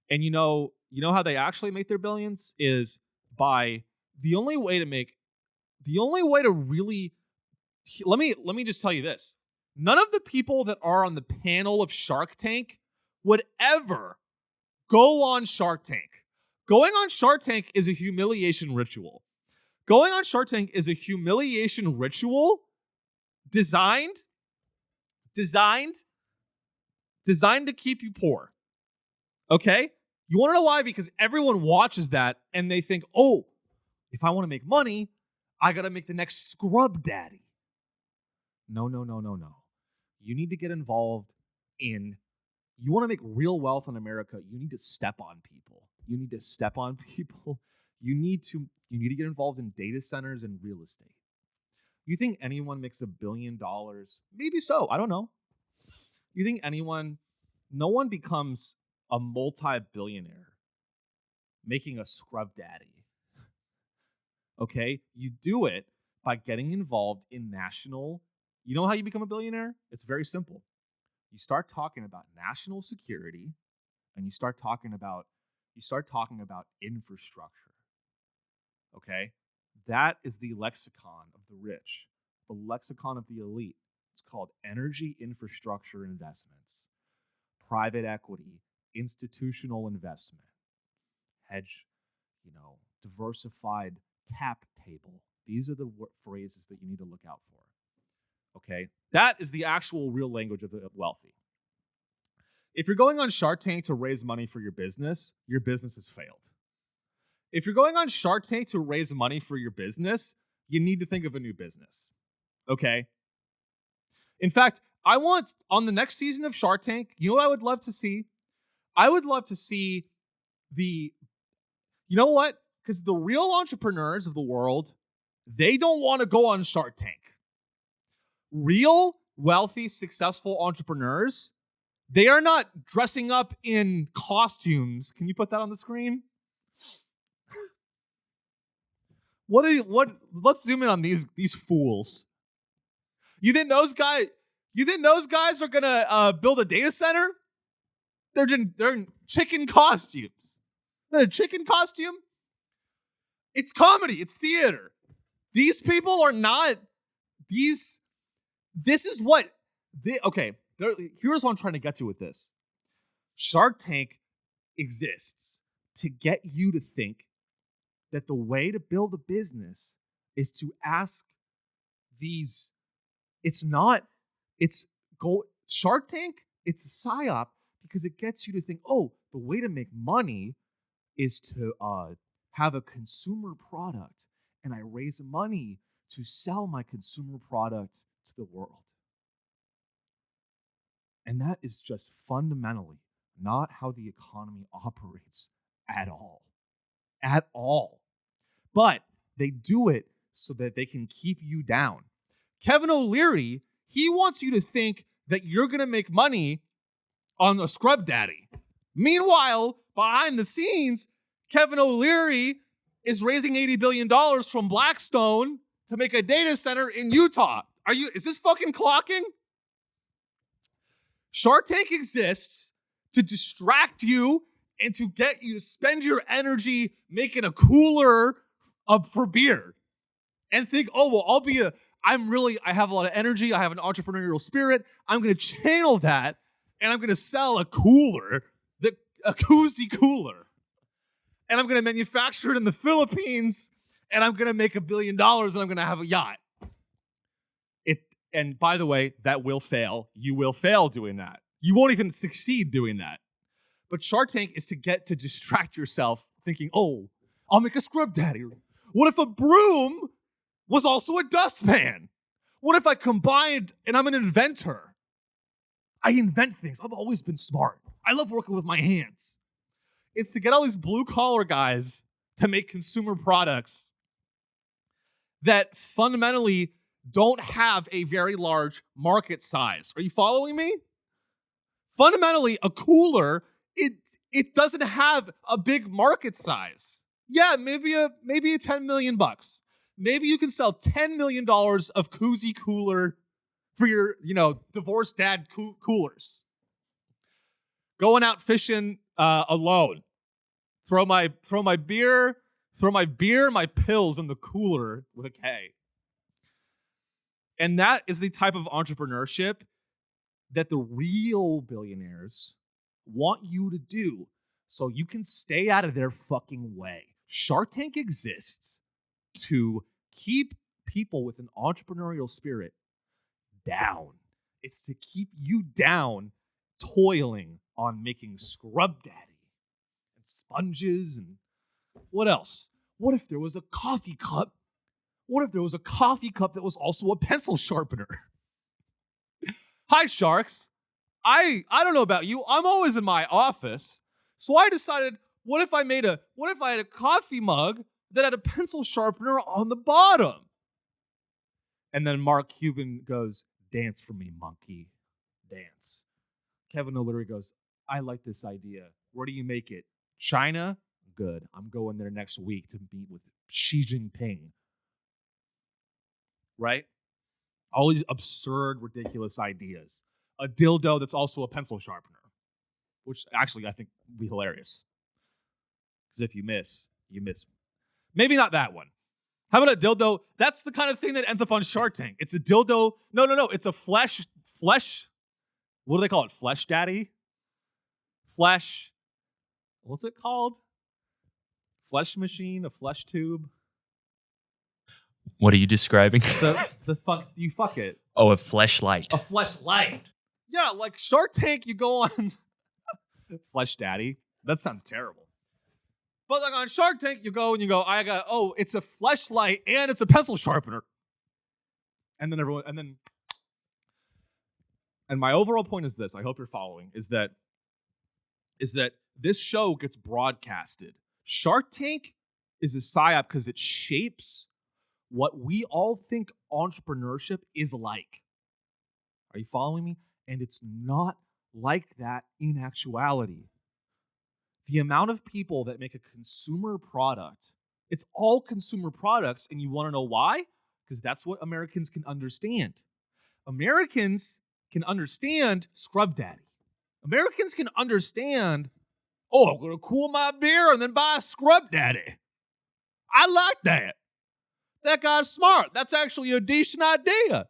And you know how they actually make their billions is by the only way to really let me just tell you this. None of the people that are on the panel of Shark Tank would ever go on Shark Tank. Going on Shark Tank is a humiliation ritual. Going on Shark Tank is a humiliation ritual designed to keep you poor. Okay? You want to know why? Because everyone watches that and they think, oh, if I want to make money, I got to make the next scrub daddy. No. You need to get involved in, you want to make real wealth in America, you need to step on people. You need to get involved in data centers and real estate. You think anyone makes $1 billion? Maybe so. I don't know. You think no one becomes a multi-billionaire making a scrub daddy. Okay? You do it by getting involved in you know how you become a billionaire? It's very simple. You start talking about national security and you start talking about infrastructure. Okay? That is the lexicon of the rich, the lexicon of the elite. It's called energy infrastructure investments, private equity, institutional investment, hedge, diversified cap table. These are the phrases that you need to look out for. Okay? That is the actual real language of the wealthy. If you're going on Shark Tank to raise money for your business has failed. If you're going on Shark Tank to raise money for your business, you need to think of a new business. Okay? In fact, I want, on the next season of Shark Tank, you know what I would love to see? I would love to see you know what? Because the real entrepreneurs of the world, they don't want to go on Shark Tank. Real, wealthy, successful entrepreneurs, they are not dressing up in costumes. Can you put that on the screen? Let's zoom in on these fools. You think those guys are gonna build a data center? They're in chicken costumes. They're in a chicken costume? It's comedy, it's theater. These people are not this is what here's what I'm trying to get to with this. Shark Tank exists to get you to think that the way to build a business is to ask Shark Tank, it's a psyop because it gets you to think, oh, the way to make money is to have a consumer product and I raise money to sell my consumer product to the world. And that is just fundamentally not how the economy operates at all. At all. But they do it so that they can keep you down. Kevin O'Leary, he wants you to think that you're going to make money on a scrub daddy. Meanwhile, behind the scenes, Kevin O'Leary is raising $80 billion from Blackstone to make a data center in Utah. Is this fucking clocking? Shark Tank exists to distract you and to get you to spend your energy making a cooler for beer. And think, oh, well, I have a lot of energy. I have an entrepreneurial spirit. I'm going to channel that and I'm going to sell a cooler, a koozie cooler. And I'm going to manufacture it in the Philippines and I'm going to make $1 billion and I'm going to have a yacht. And by the way, that will fail. You will fail doing that. You won't even succeed doing that. But Shark Tank is to distract yourself thinking, oh, I'll make a scrub daddy. What if a broom was also a dustpan? What if I combined and I'm an inventor? I invent things. I've always been smart. I love working with my hands. It's to get all these blue collar guys to make consumer products that fundamentally don't have a very large market size. Are you following me? Fundamentally, a cooler, it doesn't have a big market size. Yeah, maybe 10 million bucks. Maybe you can sell $10 million of koozie cooler for your, divorced dad coolers. Going out fishing alone. Throw my beer, my pills in the cooler with a K. And that is the type of entrepreneurship that the real billionaires want you to do so you can stay out of their fucking way. Shark Tank exists to keep people with an entrepreneurial spirit down. It's to keep you down toiling on making Scrub Daddy and sponges and what else? What if there was a coffee cup? What if there was a coffee cup that was also a pencil sharpener? Hi, sharks. I don't know about you. I'm always in my office. So I decided, what if I had a coffee mug that had a pencil sharpener on the bottom? And then Mark Cuban goes, dance for me, monkey. Dance. Kevin O'Leary goes, I like this idea. Where do you make it? China? Good. I'm going there next week to meet with Xi Jinping. Right? All these absurd, ridiculous ideas. A dildo that's also a pencil sharpener, which actually I think would be hilarious. Because if you miss, you miss. Maybe not that one. How about a dildo? That's the kind of thing that ends up on Shark Tank. It's a dildo. No. It's a flesh. What do they call it? Flesh daddy? Flesh. What's it called? Flesh machine? A flesh tube? What are you describing? The fuck, you fuck it. Oh, a fleshlight. A fleshlight. Yeah, like Shark Tank, you go on Flesh Daddy. That sounds terrible. But like on Shark Tank, you go, it's a fleshlight and it's a pencil sharpener. And then and my overall point is this, I hope you're following, is that this show gets broadcasted. Shark Tank is a psyop because it shapes what we all think entrepreneurship is like. Are you following me? And it's not like that in actuality. The amount of people that make a consumer product, it's all consumer products, and you want to know why? Because that's what Americans can understand. Americans can understand Scrub Daddy. Americans can understand, I'm going to cool my beer and then buy a Scrub Daddy. I like that. That guy's smart. That's actually a decent idea.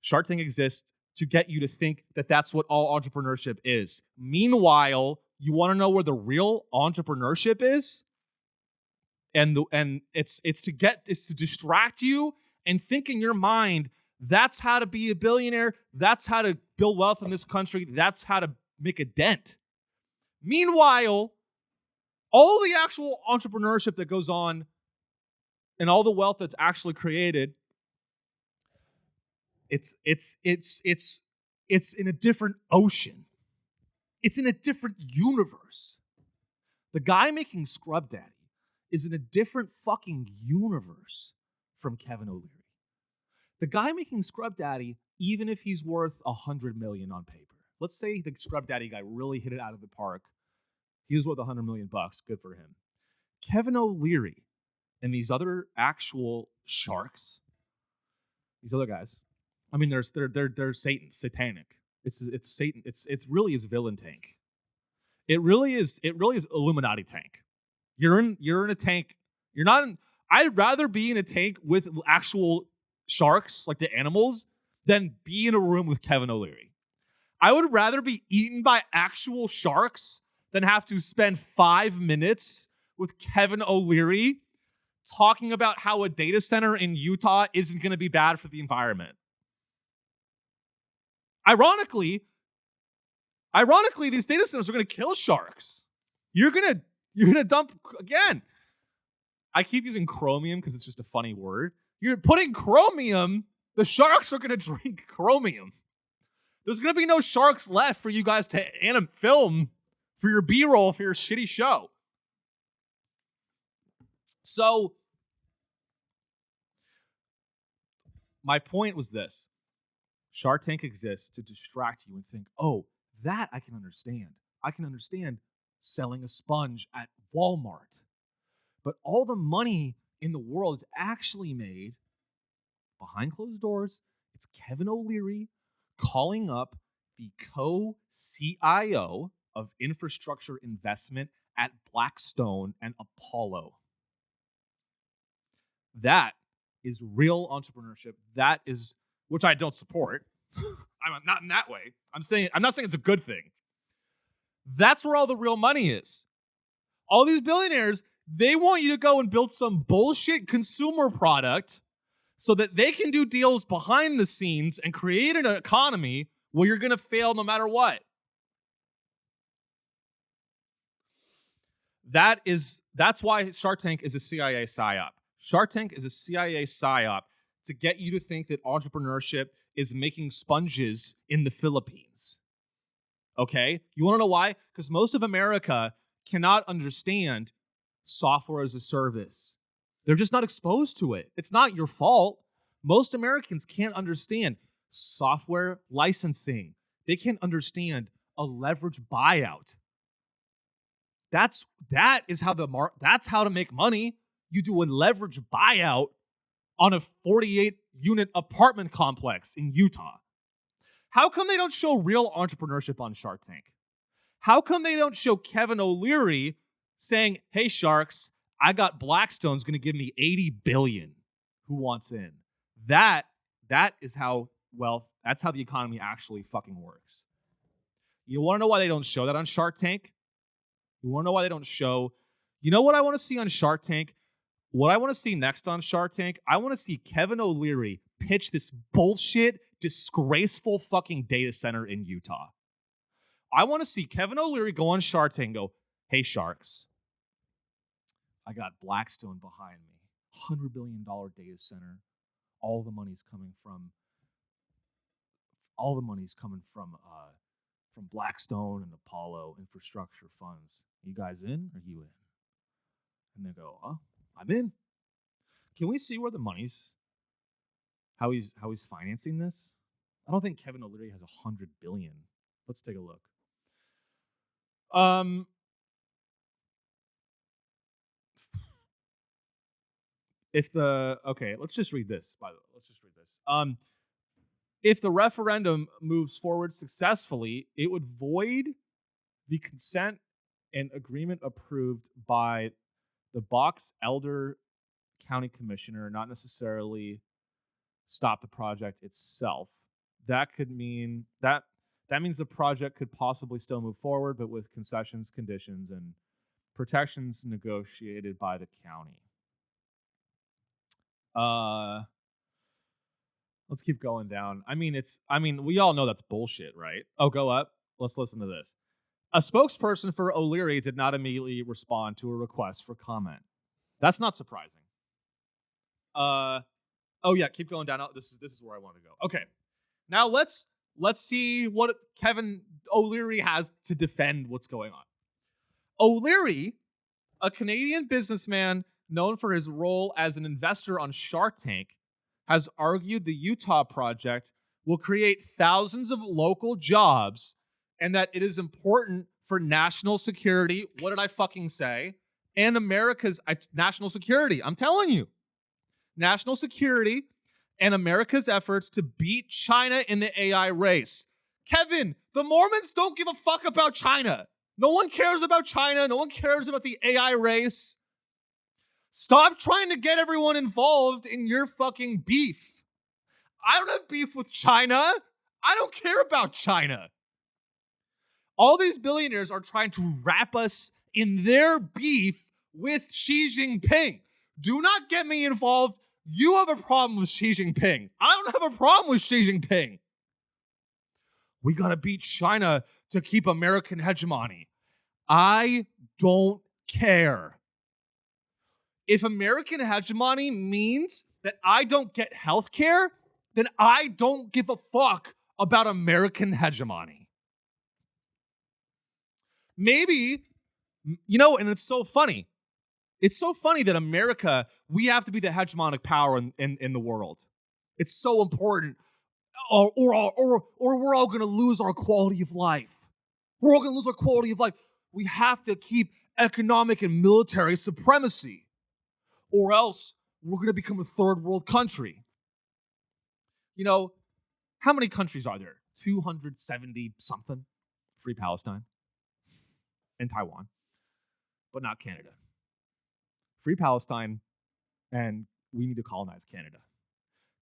Shark Tank exists to get you to think that that's what all entrepreneurship is. Meanwhile, you want to know where the real entrepreneurship is? And it's to distract you and think in your mind, that's how to be a billionaire. That's how to build wealth in this country. That's how to make a dent. Meanwhile, all the actual entrepreneurship that goes on and all the wealth that's actually created, it's in a different ocean. It's in a different universe. The guy making Scrub Daddy is in a different fucking universe from Kevin O'Leary. The guy making Scrub Daddy, even if he's worth $100 million on paper, let's say the Scrub Daddy guy really hit it out of the park. He was worth $100 million. Good for him. Kevin O'Leary and these other actual sharks, these other guys, I mean, they're Satan, satanic. It's Satan. It's really his villain tank. It really is Illuminati tank. You're in a tank. You're not in. I'd rather be in a tank with actual sharks, like the animals, than be in a room with Kevin O'Leary. I would rather be eaten by actual sharks than have to spend 5 minutes with Kevin O'Leary talking about how a data center in Utah isn't going to be bad for the environment. Ironically, these data centers are going to kill sharks. You're gonna dump again. I keep using chromium because it's just a funny word. You're putting chromium. The sharks are going to drink chromium. There's going to be no sharks left for you guys to film for your B-roll for your shitty show. So, my point was this. Shark Tank exists to distract you and think, that I can understand. I can understand selling a sponge at Walmart. But all the money in the world is actually made behind closed doors. It's Kevin O'Leary calling up the co-CIO of infrastructure investment at Blackstone and Apollo. That is real entrepreneurship. That is, which I don't support. I'm not in that way. I'm not saying it's a good thing. That's where all the real money is. All these billionaires, they want you to go and build some bullshit consumer product so that they can do deals behind the scenes and create an economy where you're going to fail no matter what. That's why Shark Tank is a CIA psyop. Shark Tank is a CIA psyop to get you to think that entrepreneurship is making sponges in the Philippines. Okay? You want to know why? Because most of America cannot understand software as a service. They're just not exposed to it. It's not your fault. Most Americans can't understand software licensing. They can't understand a leverage buyout. That's how to make money. You do a leverage buyout on a 48-unit apartment complex in Utah. How come they don't show real entrepreneurship on Shark Tank? How come they don't show Kevin O'Leary saying, "Hey sharks, I got Blackstone's going to give me $80 billion. Who wants in?" That's how the economy actually fucking works. You want to know why they don't show that on Shark Tank? You want to know why they don't show? You know what I want to see on Shark Tank? What I want to see next on Shark Tank? I want to see Kevin O'Leary pitch this bullshit, disgraceful fucking data center in Utah. I want to see Kevin O'Leary go on Shark Tank and go, "Hey sharks, I got Blackstone behind me. $100 billion data center. All the money's coming from Blackstone and Apollo infrastructure funds. You guys in? Are you in?" And they go, "Oh, I'm in." Can we see where the money's? How he's financing this? I don't think Kevin O'Leary has $100 billion. Let's take a look. Let's just read this. By the way, let's just read this. If the referendum moves forward successfully, it would void the consent and agreement approved by the Box Elder County Commissioner, not necessarily stop the project itself. That could mean that means the project could possibly still move forward, but with concessions, conditions, and protections negotiated by the county. Let's keep going down. We all know that's bullshit, right? Oh, go up. Let's listen to this. A spokesperson for O'Leary did not immediately respond to a request for comment. That's not surprising. Keep going down. This is where I want to go. Okay. Now let's see what Kevin O'Leary has to defend what's going on. O'Leary, a Canadian businessman known for his role as an investor on Shark Tank, has argued the Utah project will create thousands of local jobs and that it is important for national security. What did I fucking say? And America's national security. I'm telling you. National security and America's efforts to beat China in the AI race. Kevin, the Mormons don't give a fuck about China. No one cares about China. No one cares about the AI race. Stop trying to get everyone involved in your fucking beef. I don't have beef with China. I don't care about China. All these billionaires are trying to wrap us in their beef with Xi Jinping. Do not get me involved. You have a problem with Xi Jinping. I don't have a problem with Xi Jinping. We got to beat China to keep American hegemony. I don't care. If American hegemony means that I don't get health care, then I don't give a fuck about American hegemony. Maybe, and it's so funny. It's so funny that America, we have to be the hegemonic power in the world. It's so important. Or we're all going to lose our quality of life. We're all going to lose our quality of life. We have to keep economic and military supremacy. Or else we're going to become a third world country. How many countries are there? 270 something? Free Palestine. and Taiwan, but not Canada. Free Palestine, and we need to colonize Canada.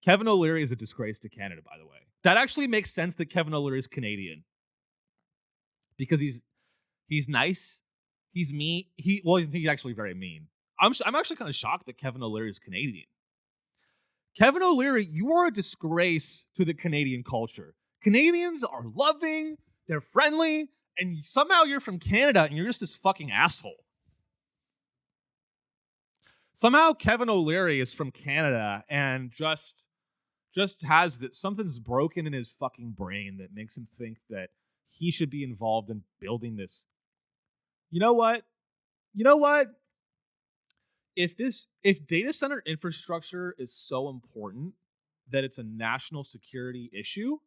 Kevin O'Leary is a disgrace to Canada, by the way. That actually makes sense that Kevin O'Leary is Canadian because he's nice, he's mean. He's actually very mean. I'm actually kind of shocked that Kevin O'Leary is Canadian. Kevin O'Leary, you are a disgrace to the Canadian culture. Canadians are loving, they're friendly, and somehow you're from Canada and you're just this fucking asshole. Somehow Kevin O'Leary is from Canada and just has that something's broken in his fucking brain that makes him think that he should be involved in building this. You know what? If data center infrastructure is so important that it's a national security issue,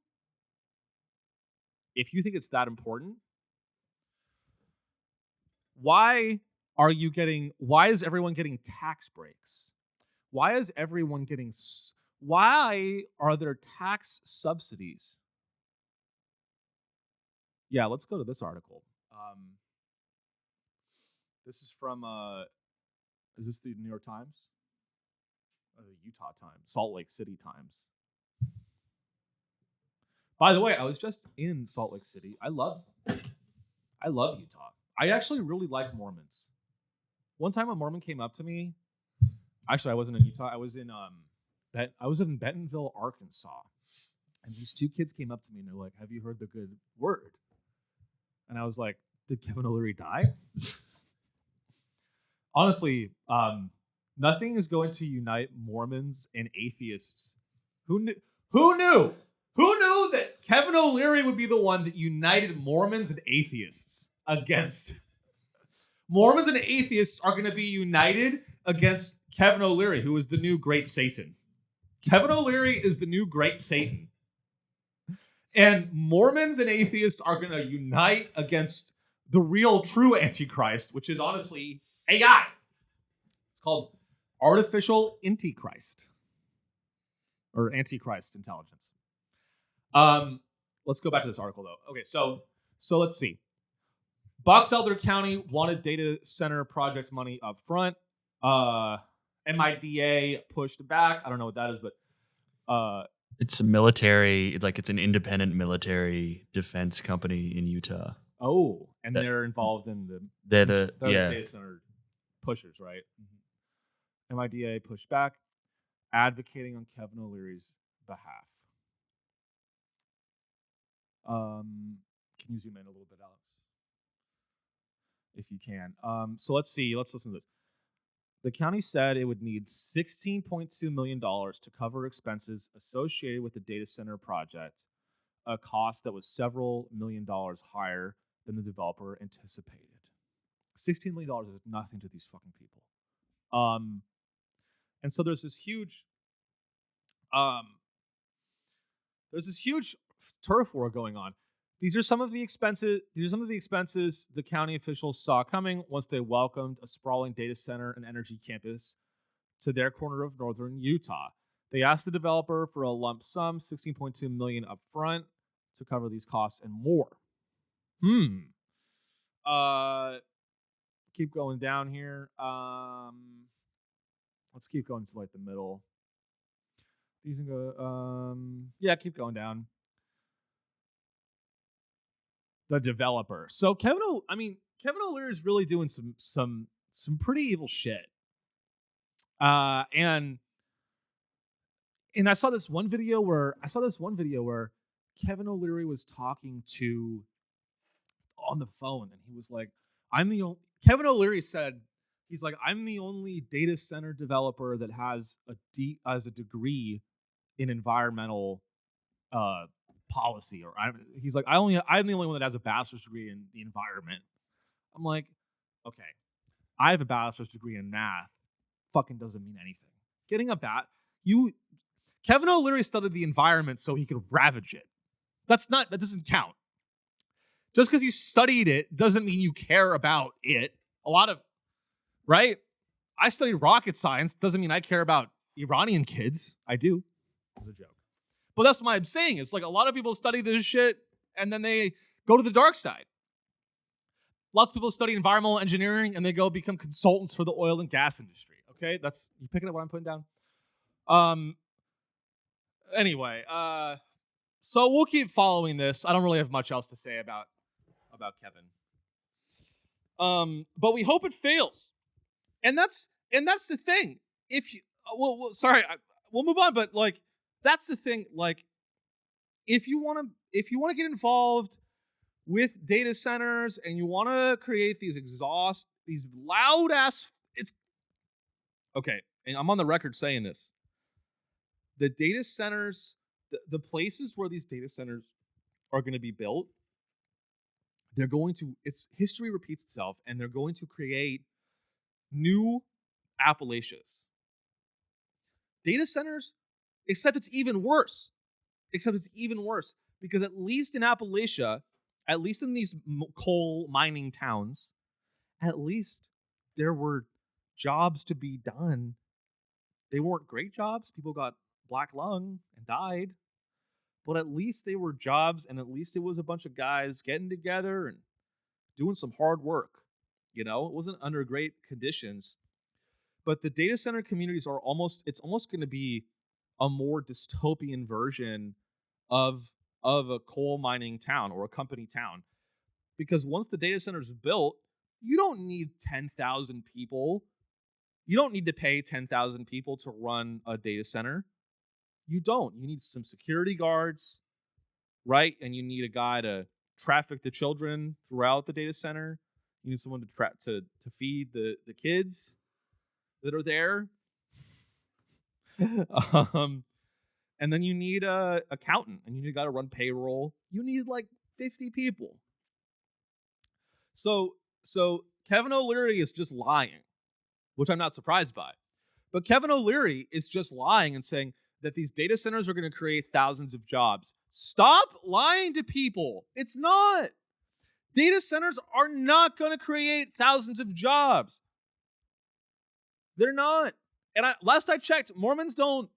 if you think it's that important, why is everyone getting tax breaks? Why are there tax subsidies? Yeah, let's go to this article. This is from is this the New York Times? Or the Utah Times, Salt Lake City Times. By the way, I was just in Salt Lake City. I love Utah. I actually really like Mormons. One time a Mormon came up to me. Actually, I wasn't in Utah. I was in Bentonville, Arkansas. And these two kids came up to me and they're like, "Have you heard the good word?" And I was like, "Did Kevin O'Leary die?" Honestly, nothing is going to unite Mormons and atheists. Who knew? Who knew that Kevin O'Leary would be the one that united Mormons and atheists against? Mormons and atheists are going to be united against Kevin O'Leary, who is the new great Satan. Kevin O'Leary is the new great Satan. And Mormons and atheists are going to unite against the real true Antichrist, which is honestly AI. It's called artificial Antichrist. Or Antichrist intelligence. Let's go back to this article, though. Okay, so let's see. Box Elder County wanted data center project money up front. MIDA pushed back. I don't know what that is, but it's a military, like it's an independent military defense company in Utah. Oh, and they're involved in they're the data center pushers, right? Mm-hmm. MIDA pushed back, advocating on Kevin O'Leary's behalf. Can you zoom in a little bit, Alex? If you can. So let's see. Let's listen to this. The county said it would need $16.2 million to cover expenses associated with the data center project, a cost that was several million dollars higher than the developer anticipated. $16 million is nothing to these fucking people. And so there's this huge turf war going on. These are some of the expenses the county officials saw coming once they welcomed a sprawling data center and energy campus to their corner of northern Utah. They asked the developer for a lump sum, $16.2 million up front, to cover these costs and more. Keep going down here. Let's keep going to like the middle. These can go. Keep going down. The developer. So Kevin O'Leary is really doing some pretty evil shit. And I saw this one video where Kevin O'Leary was talking to on the phone, and he was like, Kevin O'Leary said, he's like, "I'm the only data center developer that has a degree in environmental policy," or he's like, I'm the only one that has a bachelor's degree in the environment. I'm like, okay, I have a bachelor's degree in math. Fucking doesn't mean anything. Kevin O'Leary studied the environment so he could ravage it. That doesn't count. Just because you studied it doesn't mean you care about it. Right? I studied rocket science. Doesn't mean I care about Iranian kids. I do. It was a joke. But that's what I'm saying. It's like a lot of people study this shit and then they go to the dark side. Lots of people study environmental engineering and they go become consultants for the oil and gas industry. Okay, that's you picking up what I'm putting down. Anyway, so we'll keep following this. I don't really have much else to say about Kevin. But we hope it fails, and that's the thing. If you, sorry, we'll move on. But like, that's the thing. Like, if you want to get involved with data centers and you want to create these loud ass, it's okay. And I'm on the record saying this. The data centers, the places where these data centers are going to be built, history repeats itself, and they're going to create new Appalachias. Data centers, except it's even worse. Because at least in Appalachia, at least in these coal mining towns, at least there were jobs to be done. They weren't great jobs. People got black lung and died. But at least they were jobs, and at least it was a bunch of guys getting together and doing some hard work. You know, it wasn't under great conditions. But the data center communities it's almost going to be a more dystopian version of a coal mining town or a company town. Because once the data center is built, you don't need 10,000 people. You don't need to pay 10,000 people to run a data center. You don't. You need some security guards, right? And you need a guy to traffic the children throughout the data center. You need someone to feed the kids that are there. And then you need a accountant, and you need a guy to run payroll. You need like 50 people. So Kevin O'Leary is just lying, which I'm not surprised by. But Kevin O'Leary is just lying and saying that these data centers are going to create thousands of jobs. Stop lying to people. It's not. Data centers are not going to create thousands of jobs. They're not. And last I checked, Mormons don't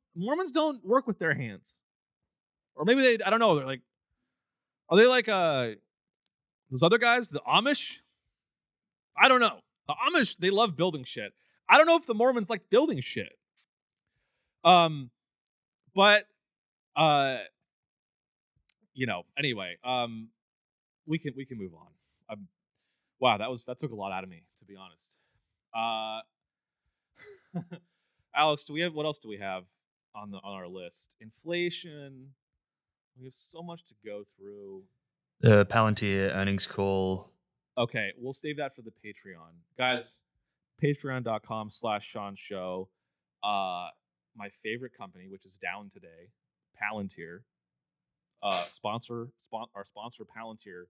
work with their hands. Or maybe I don't know. They're like, are they like those other guys, the Amish? I don't know. The Amish, they love building shit. I don't know if the Mormons like building shit. But anyway, we can move on. Wow, that took a lot out of me, to be honest. Alex, what else do we have on our list? Inflation. We have so much to go through. The Palantir earnings call. Okay, we'll save that for the Patreon. Guys, patreon.com/Sean Show. My favorite company, which is down today, Palantir. Our sponsor Palantir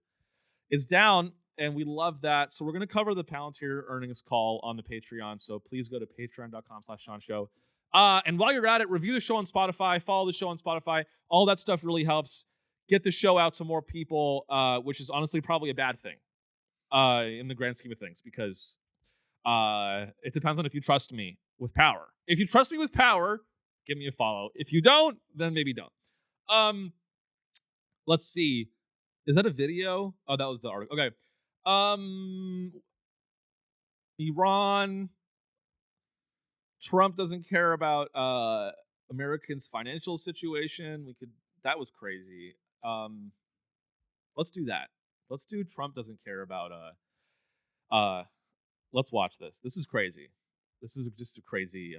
is down, and we love that. So we're going to cover the Palantir earnings call on the Patreon. So please go to patreon.com/Sean Show. And while you're at it, review the show on Spotify, follow the show on Spotify. All that stuff really helps get the show out to more people, which is honestly probably a bad thing in the grand scheme of things, because it depends on if you trust me with power. If you trust me with power, give me a follow. If you don't, then maybe don't. Let's see. Is that a video? Oh, that was the article. Okay. Iran. Trump doesn't care about Americans' financial situation. That was crazy. Let's do that. Let's do Trump doesn't care about let's watch this. This is crazy. This is just a crazy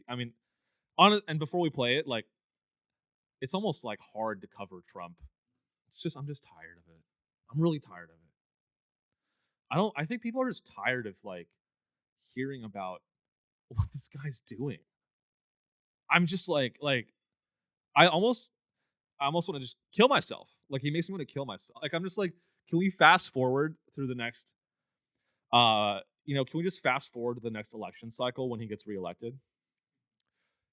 I mean, and before we play it, like, it's almost like hard to cover Trump. I'm just tired of it. I'm really tired of it. I think people are just tired of like hearing about what this guy's doing. I'm just like I almost want to just kill myself. Like, he makes me want to kill myself. Like, I'm just like, can we fast forward through the next can we just fast forward to the next election cycle when he gets reelected?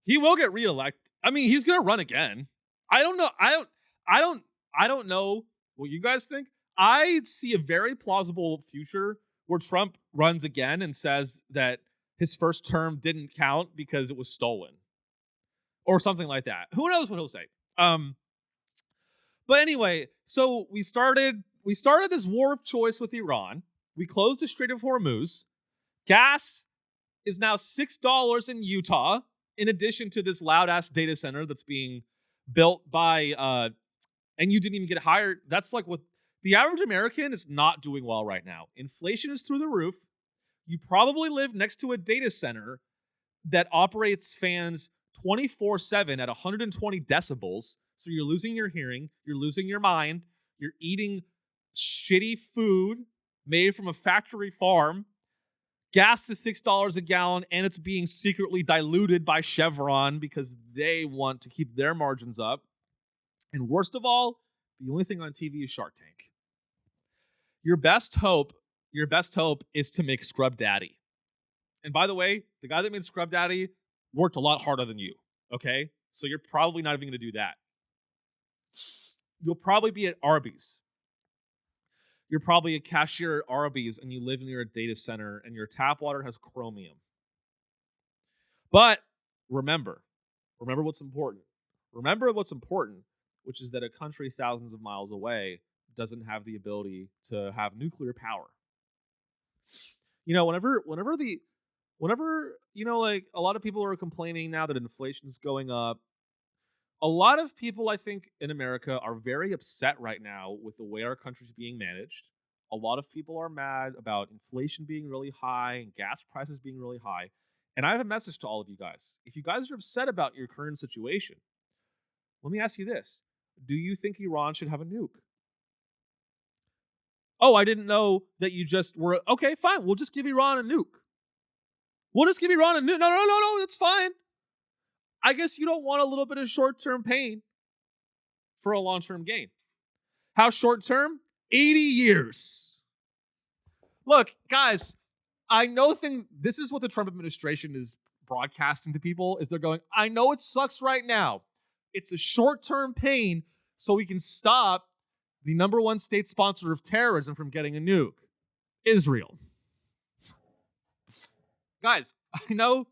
He will get reelected. I mean, he's gonna run again. I don't know. I don't know what you guys think. I see a very plausible future where Trump runs again and says that his first term didn't count because it was stolen, or something like that. Who knows what he'll say? But anyway, so we started we started this war of choice with Iran. We closed the Strait of Hormuz. Gas is now $6 in Utah, in addition to this loud-ass data center that's being built by, and you didn't even get hired. That's like what the average American is not doing well right now. Inflation is through the roof. You probably live next to a data center that operates fans 24/7 at 120 decibels. So you're losing your hearing, you're losing your mind, you're eating shitty food made from a factory farm. Gas is $6 a gallon, and it's being secretly diluted by Chevron because they want to keep their margins up. And worst of all, the only thing on TV is Shark Tank. Your best hope is to make Scrub Daddy. And by the way, the guy that made Scrub Daddy worked a lot harder than you, okay? So you're probably not even going to do that. You'll probably be at Arby's. You're probably a cashier at Arby's and you live near a data center and your tap water has chromium. But remember what's important. Remember what's important, which is that a country thousands of miles away doesn't have the ability to have nuclear power. You know, whenever like a lot of people are complaining now that inflation's going up. A lot of people, I think, in America are very upset right now with the way our country's being managed. A lot of people are mad about inflation being really high and gas prices being really high. And I have a message to all of you guys. If you guys are upset about your current situation, let me ask you this. Do you think Iran should have a nuke? Oh, I didn't know that you just were... Okay, fine. We'll just give Iran a nuke. We'll just give Iran a nuke. No, that's fine. I guess you don't want a little bit of short-term pain for a long-term gain. How short-term? 80 years. Look, guys, I know this is what the Trump administration is broadcasting to people, is they're going, I know it sucks right now. It's a short-term pain so we can stop the number one state sponsor of terrorism from getting a nuke, Israel. Guys, I know...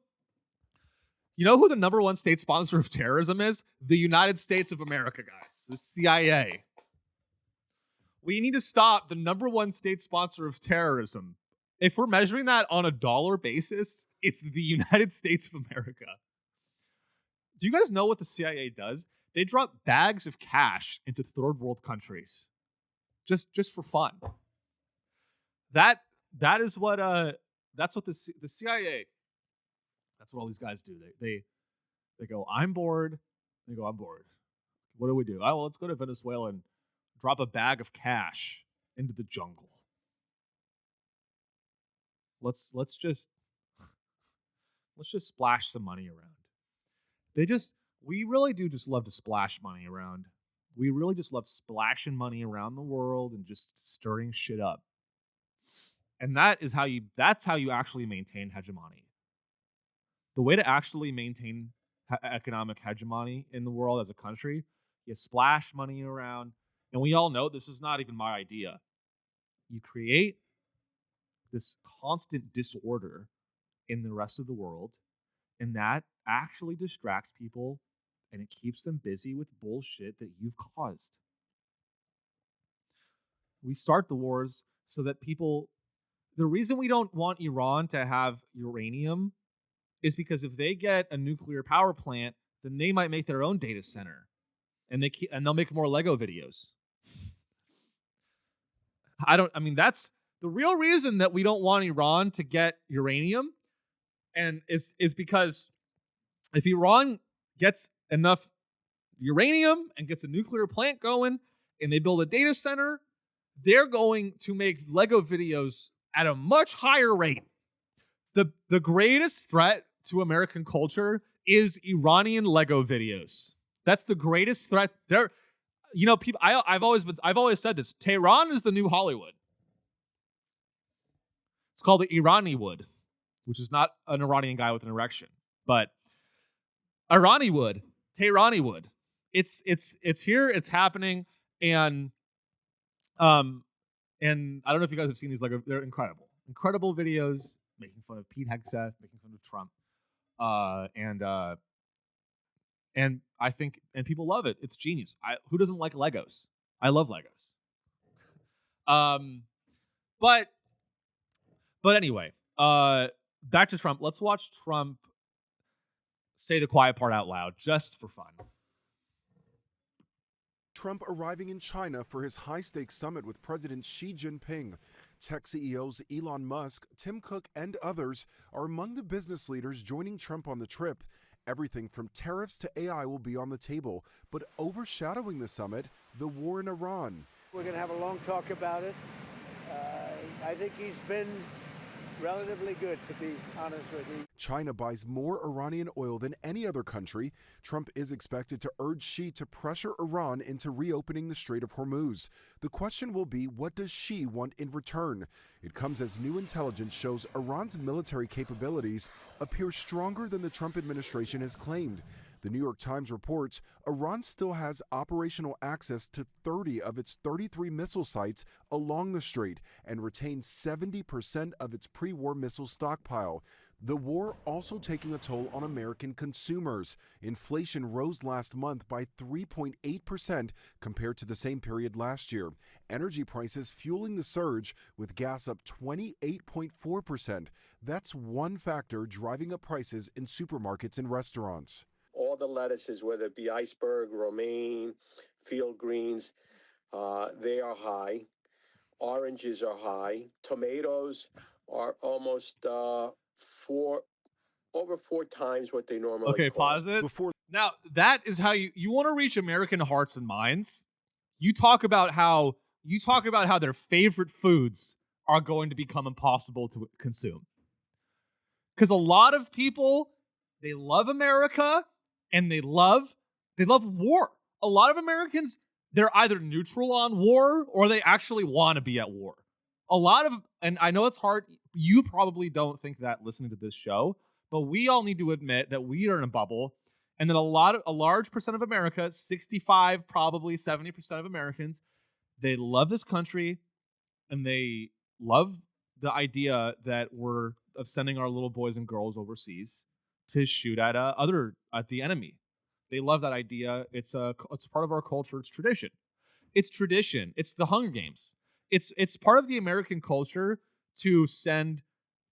You know who the number one state sponsor of terrorism is? The United States of America, guys. The CIA. We need to stop the number one state sponsor of terrorism. If we're measuring that on a dollar basis, it's the United States of America. Do you guys know what the CIA does? They drop bags of cash into third world countries. Just for fun. That is what that's what the CIA... That's what all these guys do. They go, I'm bored. They go, I'm bored. What do we do? Oh, well, let's go to Venezuela and drop a bag of cash into the jungle. Let's just splash some money around. We really do just love to splash money around. We really just love splashing money around the world and just stirring shit up. And that's how you actually maintain hegemony. The way to actually maintain economic hegemony in the world as a country, you splash money around. And we all know this is not even my idea. You create this constant disorder in the rest of the world, and that actually distracts people, and it keeps them busy with bullshit that you've caused. We start the wars so that people... The reason we don't want Iran to have uranium is because if they get a nuclear power plant, then they might make their own data center, and they'll make more Lego videos. That's the real reason that we don't want Iran to get uranium, and is because if Iran gets enough uranium and gets a nuclear plant going, and they build a data center, they're going to make Lego videos at a much higher rate. The greatest threat to American culture is Iranian Lego videos. That's the greatest threat. People. I've always said this. Tehran is the new Hollywood. It's called the Iraniwood, which is not an Iranian guy with an erection, but Iraniwood, Tehraniwood. It's here. It's happening, and I don't know if you guys have seen these Lego. They're incredible videos making fun of Pete Hegseth, making fun of Trump. And I think, and people love it. It's genius. Who doesn't like Legos? I love Legos. Um, but anyway, back to Trump. Let's watch Trump say the quiet part out loud just for fun. Trump arriving in China for his high-stakes summit with President Xi Jinping. Tech CEOs Elon Musk, Tim Cook, and others are among the business leaders joining Trump on the trip. Everything from tariffs to AI will be on the table, but overshadowing the summit, the war in Iran. We're going to have a long talk about it. I think he's been relatively good, to be honest with you. China buys more Iranian oil than any other country. Trump is expected to urge Xi to pressure Iran into reopening the Strait of Hormuz. The question will be, what does Xi want in return? It comes as new intelligence shows Iran's military capabilities appear stronger than the Trump administration has claimed. The New York Times reports Iran still has operational access to 30 of its 33 missile sites along the strait and retains 70% of its pre-war missile stockpile. The war also taking a toll on American consumers. Inflation rose last month by 3.8% compared to the same period last year. Energy prices fueling the surge, with gas up 28.4%. That's one factor driving up prices in supermarkets and restaurants. All the lettuces, whether it be iceberg, romaine, field greens, they are high. Oranges are high. Tomatoes are almost over 4 times what they normally Okay, cost. pause it. Now, that is how you want to reach American hearts and minds. You talk about how their favorite foods are going to become impossible to consume. Because a lot of people, they love America and they love war. A lot of Americans, they're either neutral on war or they actually want to be at war. And I know it's hard, you probably don't think that listening to this show, but we all need to admit that we are in a bubble, and that a large percent of America, 65, probably 70% of Americans, they love this country and they love the idea that we're of sending our little boys and girls overseas to shoot at the enemy. They love that idea. It's part of our culture. It's tradition. It's the Hunger Games. It's part of the American culture to send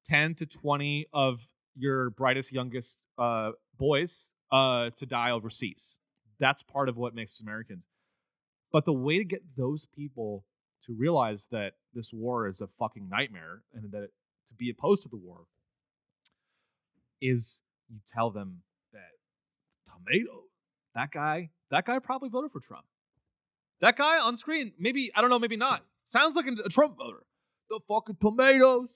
10 to 20 of your brightest, youngest boys to die overseas. That's part of what makes us Americans. But the way to get those people to realize that this war is a fucking nightmare and that to be opposed to the war is you tell them that that guy probably voted for Trump. That guy on screen, maybe, I don't know, maybe not. Sounds like a Trump voter. The fucking tomatoes.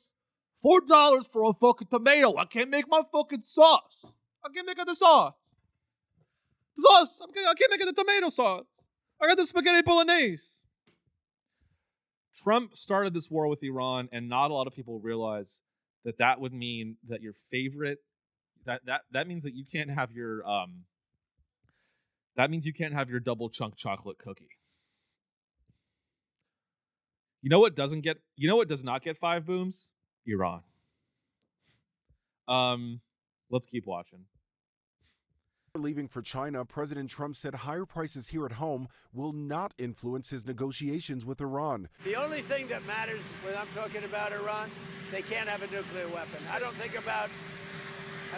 $4 for a fucking tomato. I can't make my fucking sauce. I can't make the sauce. The sauce. I can't make the tomato sauce. I got the spaghetti bolognese. Trump started this war with Iran, and not a lot of people realize that would mean that your favorite that means that you can't have your double chunk chocolate cookie. You know what does not get 5 booms? Iran. Let's keep watching. Leaving for China, President Trump said higher prices here at home will not influence his negotiations with Iran. The only thing that matters when I'm talking about Iran, they can't have a nuclear weapon. I don't think about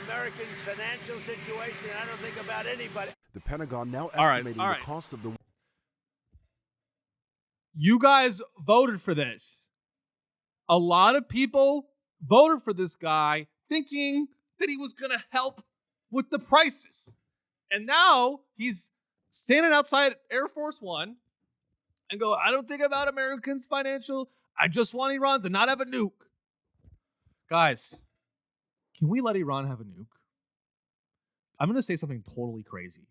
Americans' financial situation. I don't think about anybody. The Pentagon now estimating the cost of the... You guys voted for this. A lot of people voted for this guy thinking that he was going to help with the prices. And now he's standing outside Air Force One and go, I don't think about Americans' financial. I just want Iran to not have a nuke. Guys, can we let Iran have a nuke? I'm going to say something totally crazy.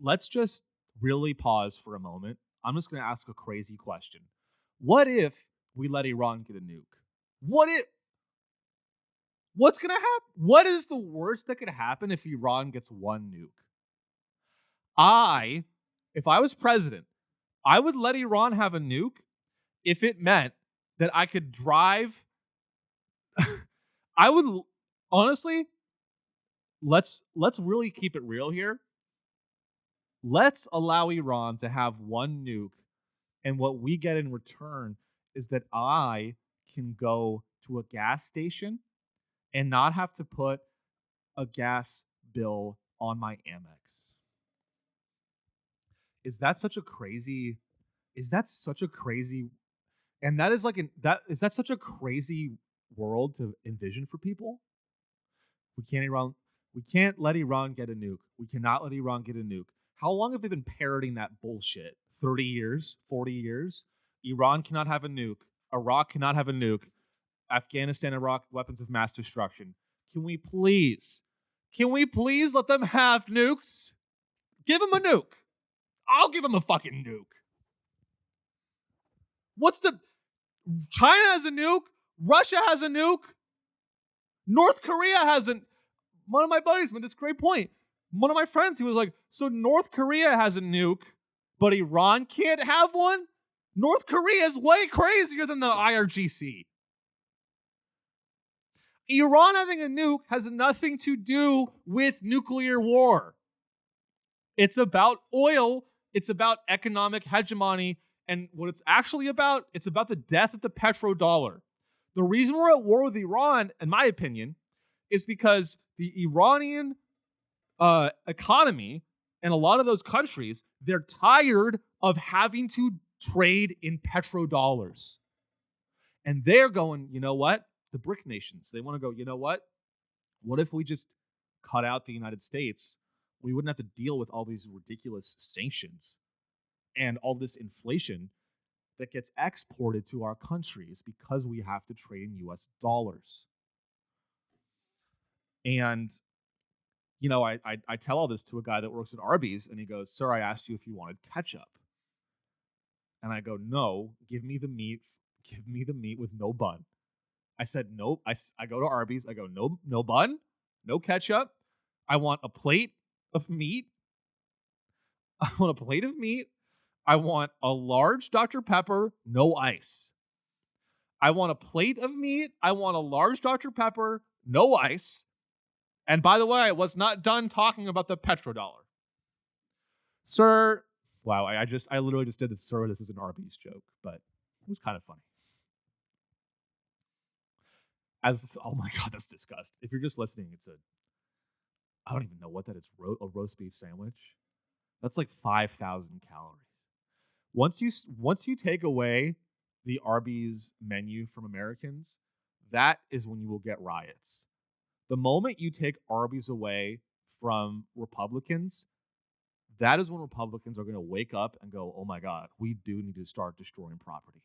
Let's just really pause for a moment. I'm just going to ask a crazy question. What if we let Iran get a nuke? What's going to happen? What is the worst that could happen if Iran gets one nuke? If I was president, I would let Iran have a nuke if it meant that I could drive. I would, honestly, let's really keep it real here. Let's allow Iran to have one nuke And what we get in return is that I can go to a gas station and not have to put a gas bill on my Amex. Is that such a crazy and that is is that such a crazy world to envision for people? We can't let Iran get a nuke. We cannot let Iran get a nuke. How long have they been parroting that bullshit? 30 years? 40 years? Iran cannot have a nuke. Iraq cannot have a nuke. Afghanistan and Iraq, weapons of mass destruction. Can we please let them have nukes? Give them a nuke. I'll give them a fucking nuke. China has a nuke. Russia has a nuke. North Korea hasn't. One of my buddies made this great point. One of my friends, he was like, so North Korea has a nuke, but Iran can't have one? North Korea is way crazier than the IRGC. Iran having a nuke has nothing to do with nuclear war. It's about oil. It's about economic hegemony. And what it's actually about, it's about the death of the petrodollar. The reason we're at war with Iran, in my opinion, is because the Iranian economy and a lot of those countries, they're tired of having to trade in petrodollars. And they're going, you know what? The BRIC nations, they want to go, you know what? What if we just cut out the United States? We wouldn't have to deal with all these ridiculous sanctions and all this inflation that gets exported to our countries because we have to trade in US dollars. And, you know, I tell all this to a guy that works at Arby's, and he goes, sir, I asked you if you wanted ketchup. And I go, no, give me the meat with no bun. I said, nope. I go to Arby's. I go, no bun, no ketchup. I want a plate of meat. I want a plate of meat. I want a large Dr. Pepper, no ice. I want a plate of meat. I want a large Dr. Pepper, no ice. And by the way, I was not done talking about the petrodollar. Sir, wow, I literally just did this, sir, this is an Arby's joke, but it was kind of funny. Oh my God, that's disgusting. If you're just listening, I don't even know what that is, a roast beef sandwich. That's like 5,000 calories. Once you take away the Arby's menu from Americans, that is when you will get riots. The moment you take Arby's away from Republicans, that is when Republicans are going to wake up and go, oh my God, we do need to start destroying property.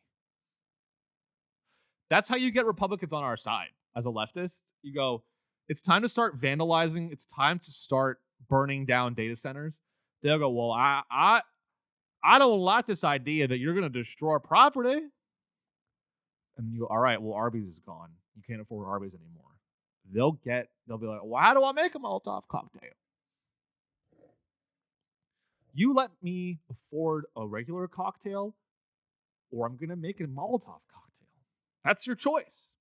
That's how you get Republicans on our side. As a leftist, you go, it's time to start vandalizing. It's time to start burning down data centers. They'll go, well, I don't like this idea that you're going to destroy property. And you go, all right, well, Arby's is gone. You can't afford Arby's anymore. They'll be like, well, how do I make a Molotov cocktail? You let me afford a regular cocktail, or I'm going to make a Molotov cocktail. That's your choice.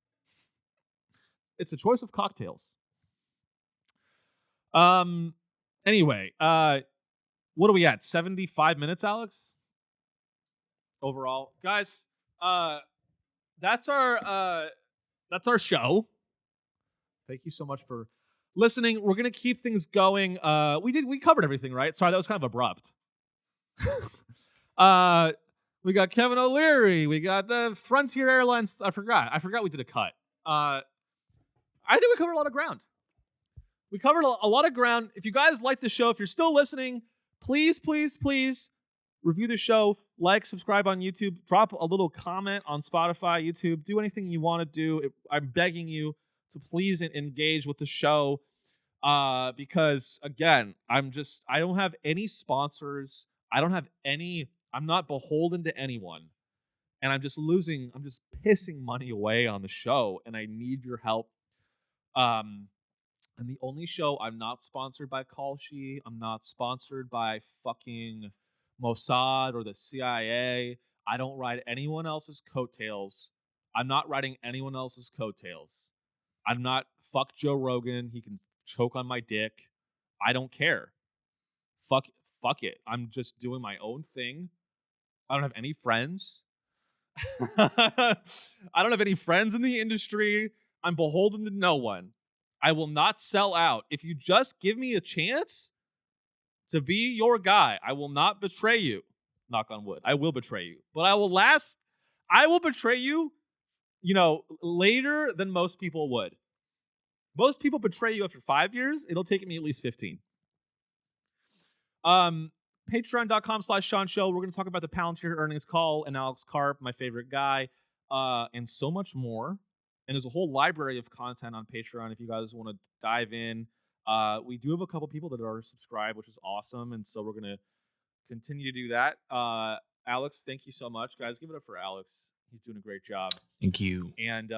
It's a choice of cocktails. Anyway, what are we at? 75 minutes, Alex? Overall. Guys, that's our show. Thank you so much for listening. We're gonna keep things going. We covered everything, right? Sorry, that was kind of abrupt. We got Kevin O'Leary. We got the Frontier Airlines. I forgot we did a cut. I think we covered a lot of ground. We covered a lot of ground. If you guys like the show, if you're still listening, please, please, please review the show, like, subscribe on YouTube, drop a little comment on Spotify, YouTube, do anything you want to do. I'm begging you to please engage with the show because, again, I don't have any sponsors. I'm not beholden to anyone. And I'm just pissing money away on the show, and I need your help. And the only show, I'm not sponsored by Kalshi. I'm not sponsored by fucking Mossad or the CIA. I don't ride anyone else's coattails. I'm not riding anyone else's coattails. I'm not, fuck Joe Rogan. He can choke on my dick. I don't care. Fuck it. I'm just doing my own thing. I don't have any friends. I don't have any friends in the industry. I'm beholden to no one. I will not sell out. If you just give me a chance to be your guy, I will not betray you. Knock on wood. I will betray you. But I will betray you, later than most people would. Most people betray you after 5 years. It'll take me at least 15. Patreon.com/Sean Show. We're going to talk about the Palantir earnings call and Alex Karp, my favorite guy, and so much more. And there's a whole library of content on Patreon if you guys want to dive in. We do have a couple people that are subscribed, which is awesome. And so we're going to continue to do that. Alex, thank you so much. Guys, give it up for Alex. He's doing a great job. Thank you. And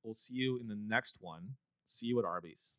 we'll see you in the next one. See you at Arby's.